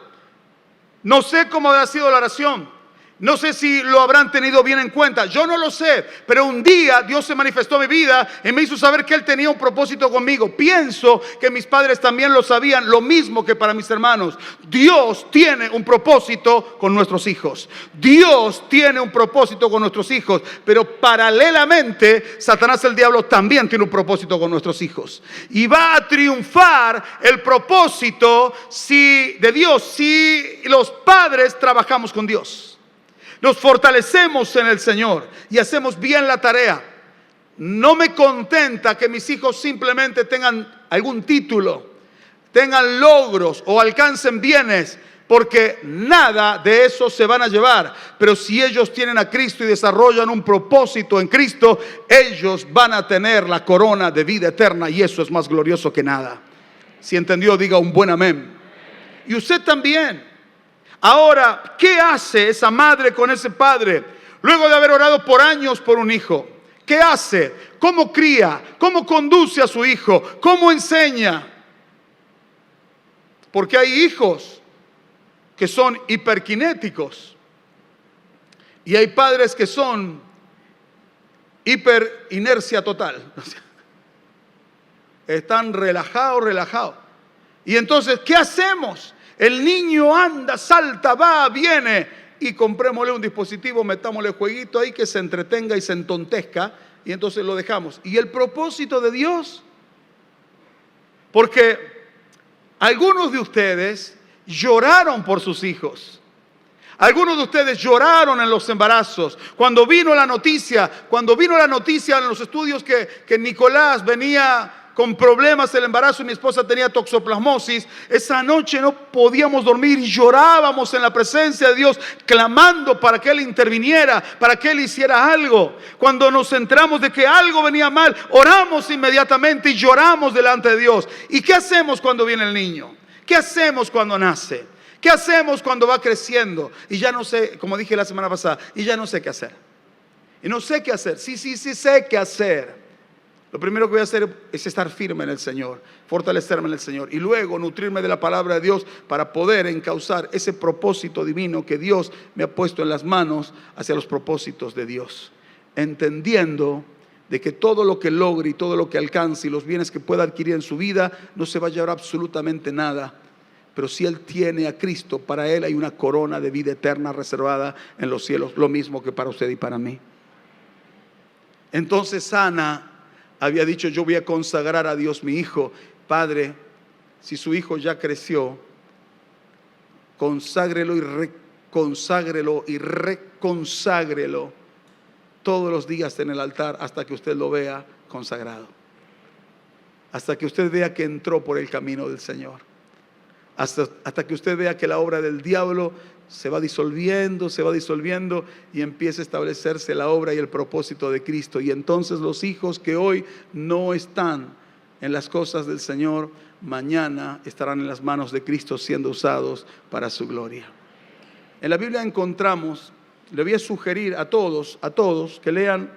No sé cómo habrá sido la oración. No sé si lo habrán tenido bien en cuenta. Yo no lo sé. Pero un día Dios se manifestó en mi vida y me hizo saber que Él tenía un propósito conmigo. Pienso que mis padres también lo sabían, lo mismo que para mis hermanos. Dios tiene un propósito con nuestros hijos. Dios tiene un propósito con nuestros hijos. Pero paralelamente, Satanás, el diablo, también tiene un propósito con nuestros hijos. Y va a triunfar el propósito de Dios si los padres trabajamos con Dios. Nos fortalecemos en el Señor y hacemos bien la tarea. No me contenta que mis hijos simplemente tengan algún título. tengan logros o alcancen bienes, porque nada de eso se van a llevar. Pero si ellos tienen a Cristo y desarrollan un propósito en Cristo, ellos van a tener la corona de vida eterna, y eso es más glorioso que nada. Si entendió, diga un buen amén. Y usted también. Ahora, ¿qué hace esa madre con ese padre? Luego de haber orado por años por un hijo, ¿qué hace? ¿Cómo cría? ¿Cómo conduce a su hijo? ¿Cómo enseña? Porque hay hijos que son hiperkinéticos y hay padres que son hiperinercia total. Están relajados. Y entonces, ¿qué hacemos? El niño anda, salta, va, viene, y comprémosle un dispositivo, metámosle jueguito ahí que se entretenga y se entontezca, y entonces lo dejamos. ¿Y el propósito de Dios? Porque algunos de ustedes lloraron por sus hijos. Algunos de ustedes lloraron en los embarazos. Cuando vino la noticia en los estudios que Nicolás venía con problemas el embarazo y mi esposa tenía toxoplasmosis, esa noche no podíamos dormir y llorábamos en la presencia de Dios, clamando para que Él interviniera, para que Él hiciera algo. Cuando nos enteramos de que algo venía mal, oramos inmediatamente y lloramos delante de Dios. ¿Y qué hacemos cuando viene el niño? ¿Qué hacemos cuando nace? ¿Qué hacemos cuando va creciendo? Y ya no sé, como dije la semana pasada, y ya no sé qué hacer. Y no sé qué hacer. Sí sé qué hacer. Lo primero que voy a hacer es estar firme en el Señor, fortalecerme en el Señor, y luego nutrirme de la palabra de Dios para poder encauzar ese propósito divino que Dios me ha puesto en las manos hacia los propósitos de Dios, entendiendo de que todo lo que logre y todo lo que alcance y los bienes que pueda adquirir en su vida no se va a llevar absolutamente nada. Pero si Él tiene a Cristo, para Él hay una corona de vida eterna reservada en los cielos, lo mismo que para usted y para mí. Entonces Ana había dicho: yo voy a consagrar a Dios mi hijo. Padre, si su hijo ya creció, conságrelo y reconságrelo todos los días en el altar hasta que usted lo vea consagrado. Hasta que usted vea que entró por el camino del Señor. Hasta que usted vea que la obra del diablo se va disolviendo y empieza a establecerse la obra y el propósito de Cristo. Y entonces los hijos que hoy no están en las cosas del Señor, mañana estarán en las manos de Cristo siendo usados para su gloria. En la Biblia encontramos, le voy a sugerir a todos que lean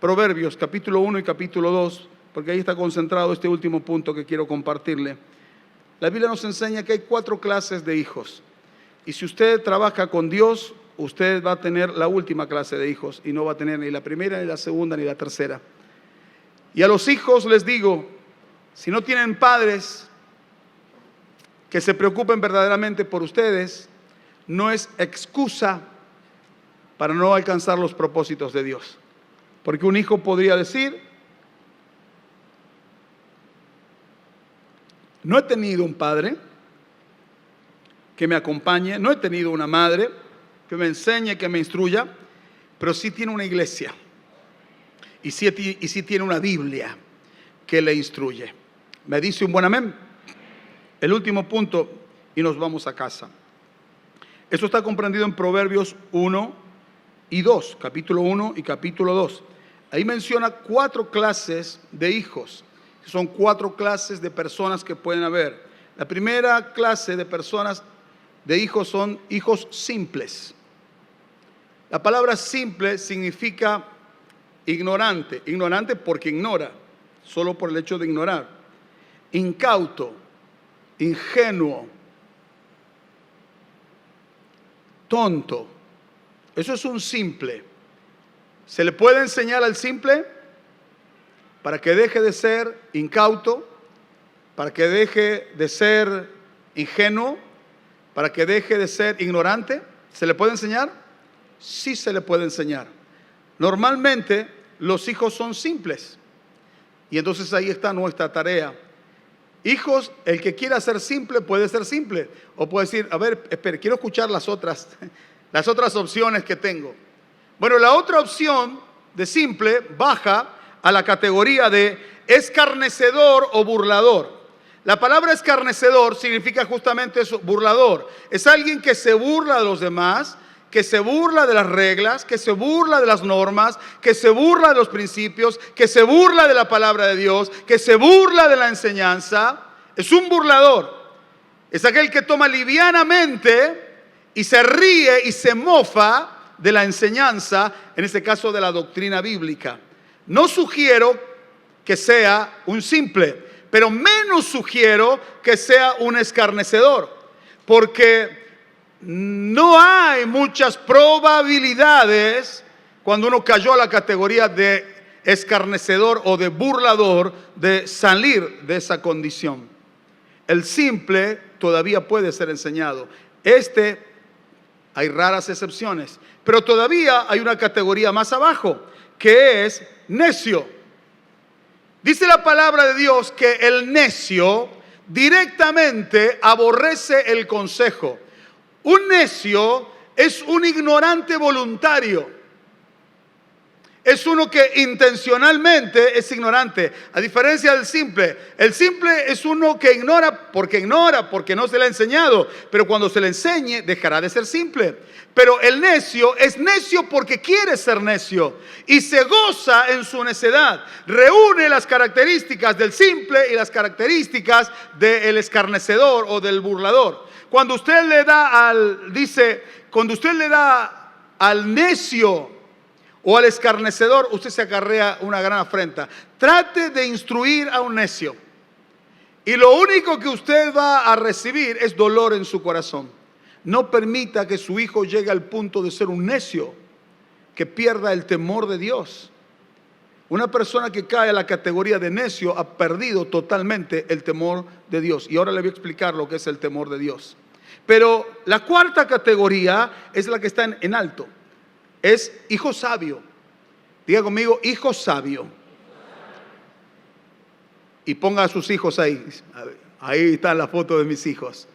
Proverbios capítulo 1 y capítulo 2, porque ahí está concentrado este último punto que quiero compartirle. La Biblia nos enseña que hay 4 clases de hijos. Y si usted trabaja con Dios, usted va a tener la última clase de hijos y no va a tener ni la primera, ni la segunda, ni la tercera. Y a los hijos les digo, si no tienen padres que se preocupen verdaderamente por ustedes, no es excusa para no alcanzar los propósitos de Dios. Porque un hijo podría decir: no he tenido un padre que me acompañe, no he tenido una madre que me enseñe, que me instruya, pero sí tiene una iglesia y sí tiene una Biblia que le instruye. ¿Me dice un buen amén? El último punto y nos vamos a casa. Esto está comprendido en Proverbios 1 y 2, capítulo 1 y capítulo 2. Ahí menciona 4 clases de hijos. Son 4 clases de personas que pueden haber. La primera clase de personas, de hijos, son hijos simples. La palabra simple significa ignorante. Ignorante porque ignora, solo por el hecho de ignorar. Incauto, ingenuo, tonto. Eso es un simple. ¿Se le puede enseñar al simple para que deje de ser incauto, para que deje de ser ingenuo, para que deje de ser ignorante? ¿Se le puede enseñar? Sí se le puede enseñar. Normalmente los hijos son simples. Y entonces ahí está nuestra tarea. Hijos, el que quiera ser simple puede ser simple. O puede decir: a ver, espere, quiero escuchar las otras opciones que tengo. Bueno, la otra opción de simple baja a la categoría de escarnecedor o burlador. La palabra escarnecedor significa justamente eso, burlador. Es alguien que se burla de los demás, que se burla de las reglas, que se burla de las normas, que se burla de los principios, que se burla de la palabra de Dios, que se burla de la enseñanza. Es un burlador. Es aquel que toma livianamente y se ríe y se mofa de la enseñanza, en este caso de la doctrina bíblica. No sugiero que sea un simple, pero menos sugiero que sea un escarnecedor, porque no hay muchas probabilidades cuando uno cayó a la categoría de escarnecedor o de burlador de salir de esa condición. El simple todavía puede ser enseñado. Hay raras excepciones, pero todavía hay una categoría más abajo, que es necio. Dice la palabra de Dios que el necio directamente aborrece el consejo. Un necio es un ignorante voluntario. Es uno que intencionalmente es ignorante, a diferencia del simple. El simple es uno que ignora, porque no se le ha enseñado. Pero cuando se le enseñe, dejará de ser simple. Pero el necio es necio porque quiere ser necio y se goza en su necedad. Reúne las características del simple y las características del escarnecedor o del burlador. Cuando usted le da al necio o al escarnecedor, usted se acarrea una gran afrenta. Trate de instruir a un necio y lo único que usted va a recibir es dolor en su corazón. No permita que su hijo llegue al punto de ser un necio, que pierda el temor de Dios. Una persona que cae a la categoría de necio ha perdido totalmente el temor de Dios. Y ahora le voy a explicar lo que es el temor de Dios. Pero la cuarta categoría es la que está en alto. Es hijo sabio. Diga conmigo, hijo sabio. Y ponga a sus hijos ahí. Ahí está la foto de mis hijos.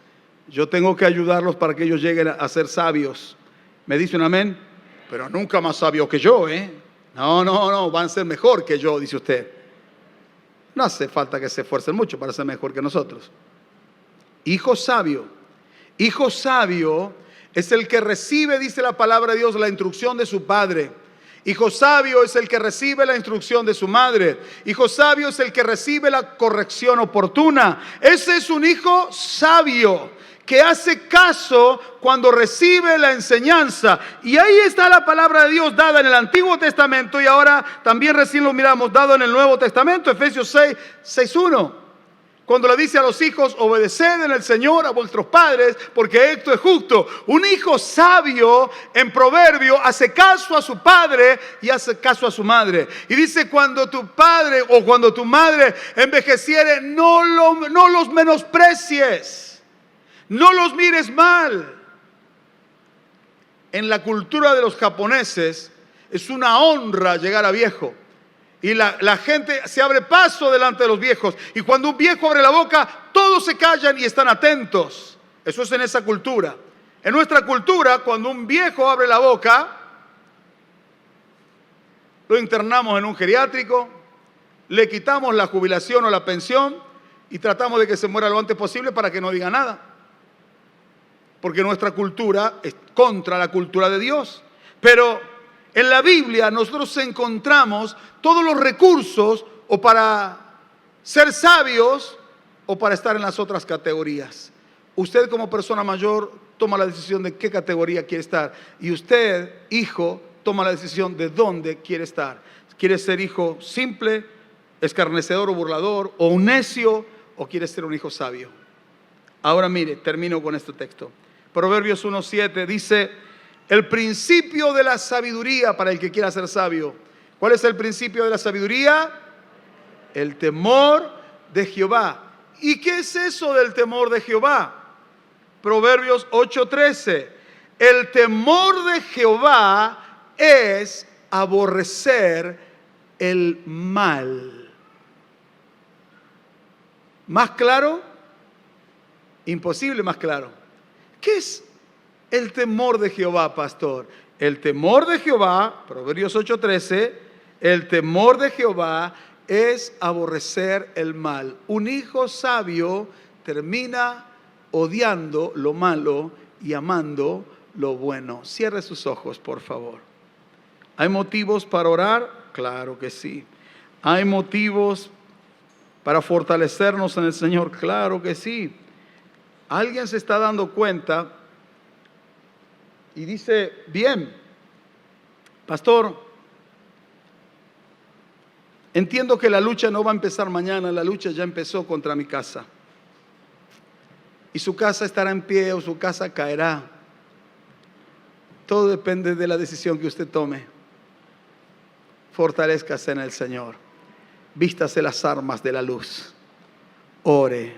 Yo tengo que ayudarlos para que ellos lleguen a ser sabios. ¿Me dice un amén? Pero nunca más sabio que yo, ¿eh? No, van a ser mejor que yo, dice usted. No hace falta que se esfuercen mucho para ser mejor que nosotros. Hijo sabio. Hijo sabio es el que recibe, dice la palabra de Dios, la instrucción de su padre. Hijo sabio es el que recibe la instrucción de su madre. Hijo sabio es el que recibe la corrección oportuna. Ese es un hijo sabio que hace caso cuando recibe la enseñanza. Y ahí está la palabra de Dios dada en el Antiguo Testamento y ahora también recién lo miramos, dado en el Nuevo Testamento, Efesios 6:1. Cuando le dice a los hijos, obedeced en el Señor a vuestros padres, porque esto es justo. Un hijo sabio en proverbio hace caso a su padre y hace caso a su madre. Y dice, cuando tu padre o cuando tu madre envejeciere, no los menosprecies. No los mires mal. En la cultura de los japoneses es una honra llegar a viejo. Y la gente se abre paso delante de los viejos. Y cuando un viejo abre la boca, todos se callan y están atentos. Eso es en esa cultura. En nuestra cultura, cuando un viejo abre la boca, lo internamos en un geriátrico, le quitamos la jubilación o la pensión y tratamos de que se muera lo antes posible para que no diga nada. Porque nuestra cultura es contra la cultura de Dios. Pero en la Biblia nosotros encontramos todos los recursos o para ser sabios o para estar en las otras categorías. Usted como persona mayor toma la decisión de qué categoría quiere estar. Y usted, hijo, toma la decisión de dónde quiere estar. ¿Quiere ser hijo simple, escarnecedor o burlador, o un necio, o quiere ser un hijo sabio? Ahora mire, termino con este texto. Proverbios 1:7 dice, el principio de la sabiduría para el que quiera ser sabio. ¿Cuál es el principio de la sabiduría? El temor de Jehová. ¿Y qué es eso del temor de Jehová? Proverbios 8:13. El temor de Jehová es aborrecer el mal. ¿Más claro? Imposible más claro. ¿Qué es el temor de Jehová, pastor? El temor de Jehová, Proverbios 8:13, el temor de Jehová es aborrecer el mal. Un hijo sabio termina odiando lo malo y amando lo bueno. Cierre sus ojos, por favor. ¿Hay motivos para orar? Claro que sí. ¿Hay motivos para fortalecernos en el Señor? Claro que sí. Alguien se está dando cuenta y dice, bien, pastor, entiendo que la lucha no va a empezar mañana, la lucha ya empezó contra mi casa. Y su casa estará en pie o su casa caerá. Todo depende de la decisión que usted tome. Fortalézcase en el Señor. Vístase las armas de la luz. Ore.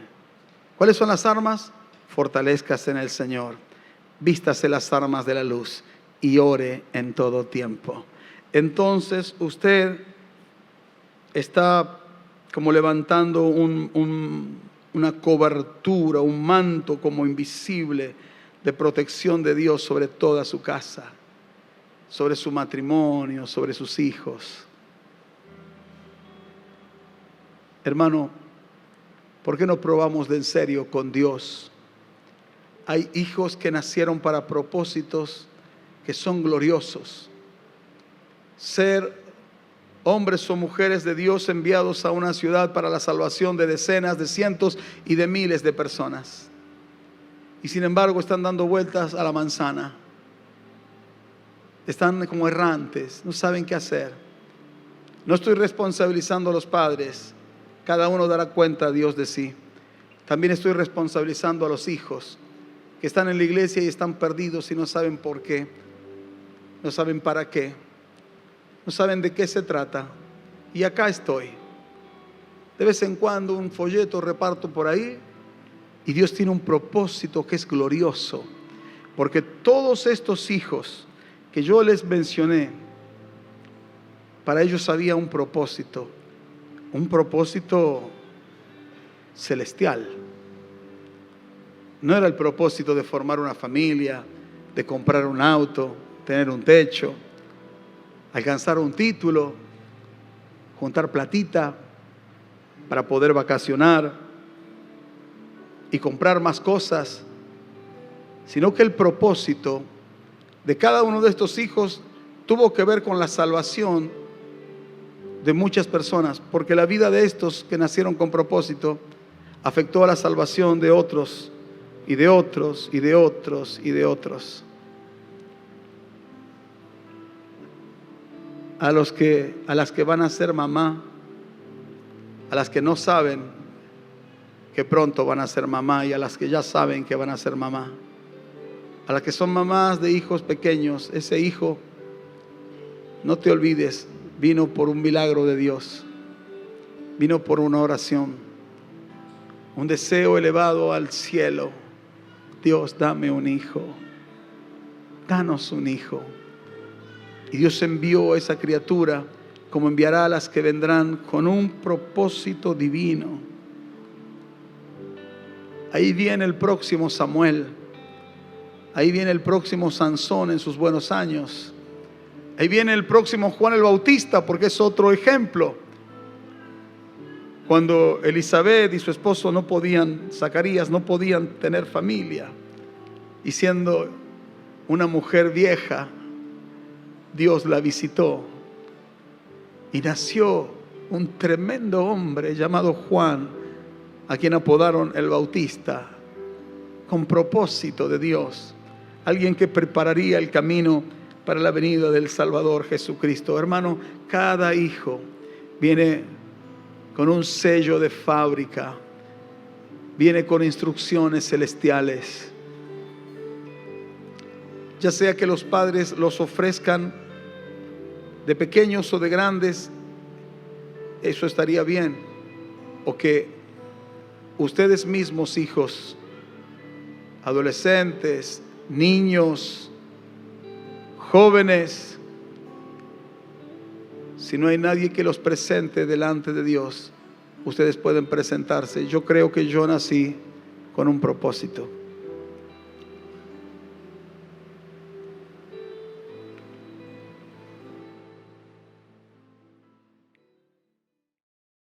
¿Cuáles son las armas? Fortalézcase en el Señor. Vístase las armas de la luz y ore en todo tiempo. Entonces usted está como levantando una cobertura, un manto como invisible de protección de Dios sobre toda su casa, sobre su matrimonio, sobre sus hijos. Hermano, ¿por qué no probamos de en serio con Dios? Hay hijos que nacieron para propósitos que son gloriosos. Ser hombres o mujeres de Dios enviados a una ciudad para la salvación de decenas, de cientos y de miles de personas. Y sin embargo están dando vueltas a la manzana. Están como errantes, no saben qué hacer. No estoy responsabilizando a los padres. Cada uno dará cuenta a Dios de sí. También estoy responsabilizando a los hijos que están en la iglesia y están perdidos y no saben por qué. No saben para qué. No saben de qué se trata. Y acá estoy. De vez en cuando un folleto reparto por ahí. Y Dios tiene un propósito que es glorioso. Porque todos estos hijos que yo les mencioné, para ellos había un propósito. Un propósito celestial. No era el propósito de formar una familia, de comprar un auto, tener un techo, alcanzar un título, juntar platita para poder vacacionar y comprar más cosas, sino que el propósito de cada uno de estos hijos tuvo que ver con la salvación de muchas personas, porque la vida de estos que nacieron con propósito afectó a la salvación de otros y de otros y de otros y de otros. A las que van a ser mamá, a las que no saben que pronto van a ser mamá y a las que ya saben que van a ser mamá, a las que son mamás de hijos pequeños, ese hijo, no te olvides, vino por un milagro de Dios, vino por una oración, un deseo elevado al cielo. Dios, dame un hijo, danos un hijo. Y Dios envió a esa criatura como enviará a las que vendrán con un propósito divino. Ahí viene el próximo Samuel. Ahí viene el próximo Sansón en sus buenos años. Ahí viene el próximo Juan el Bautista, porque es otro ejemplo. Cuando Elizabeth y su esposo Zacarías no podían tener familia. Y siendo una mujer vieja, Dios la visitó. Y nació un tremendo hombre llamado Juan, a quien apodaron el Bautista, con propósito de Dios. Alguien que prepararía el camino para la venida del Salvador Jesucristo. Hermano, cada hijo viene con un sello de fábrica, viene con instrucciones celestiales. Ya sea que los padres los ofrezcan de pequeños o de grandes, eso estaría bien. O que ustedes mismos, hijos, adolescentes, niños, jóvenes, si no hay nadie que los presente delante de Dios, ustedes pueden presentarse. Yo creo que yo nací con un propósito.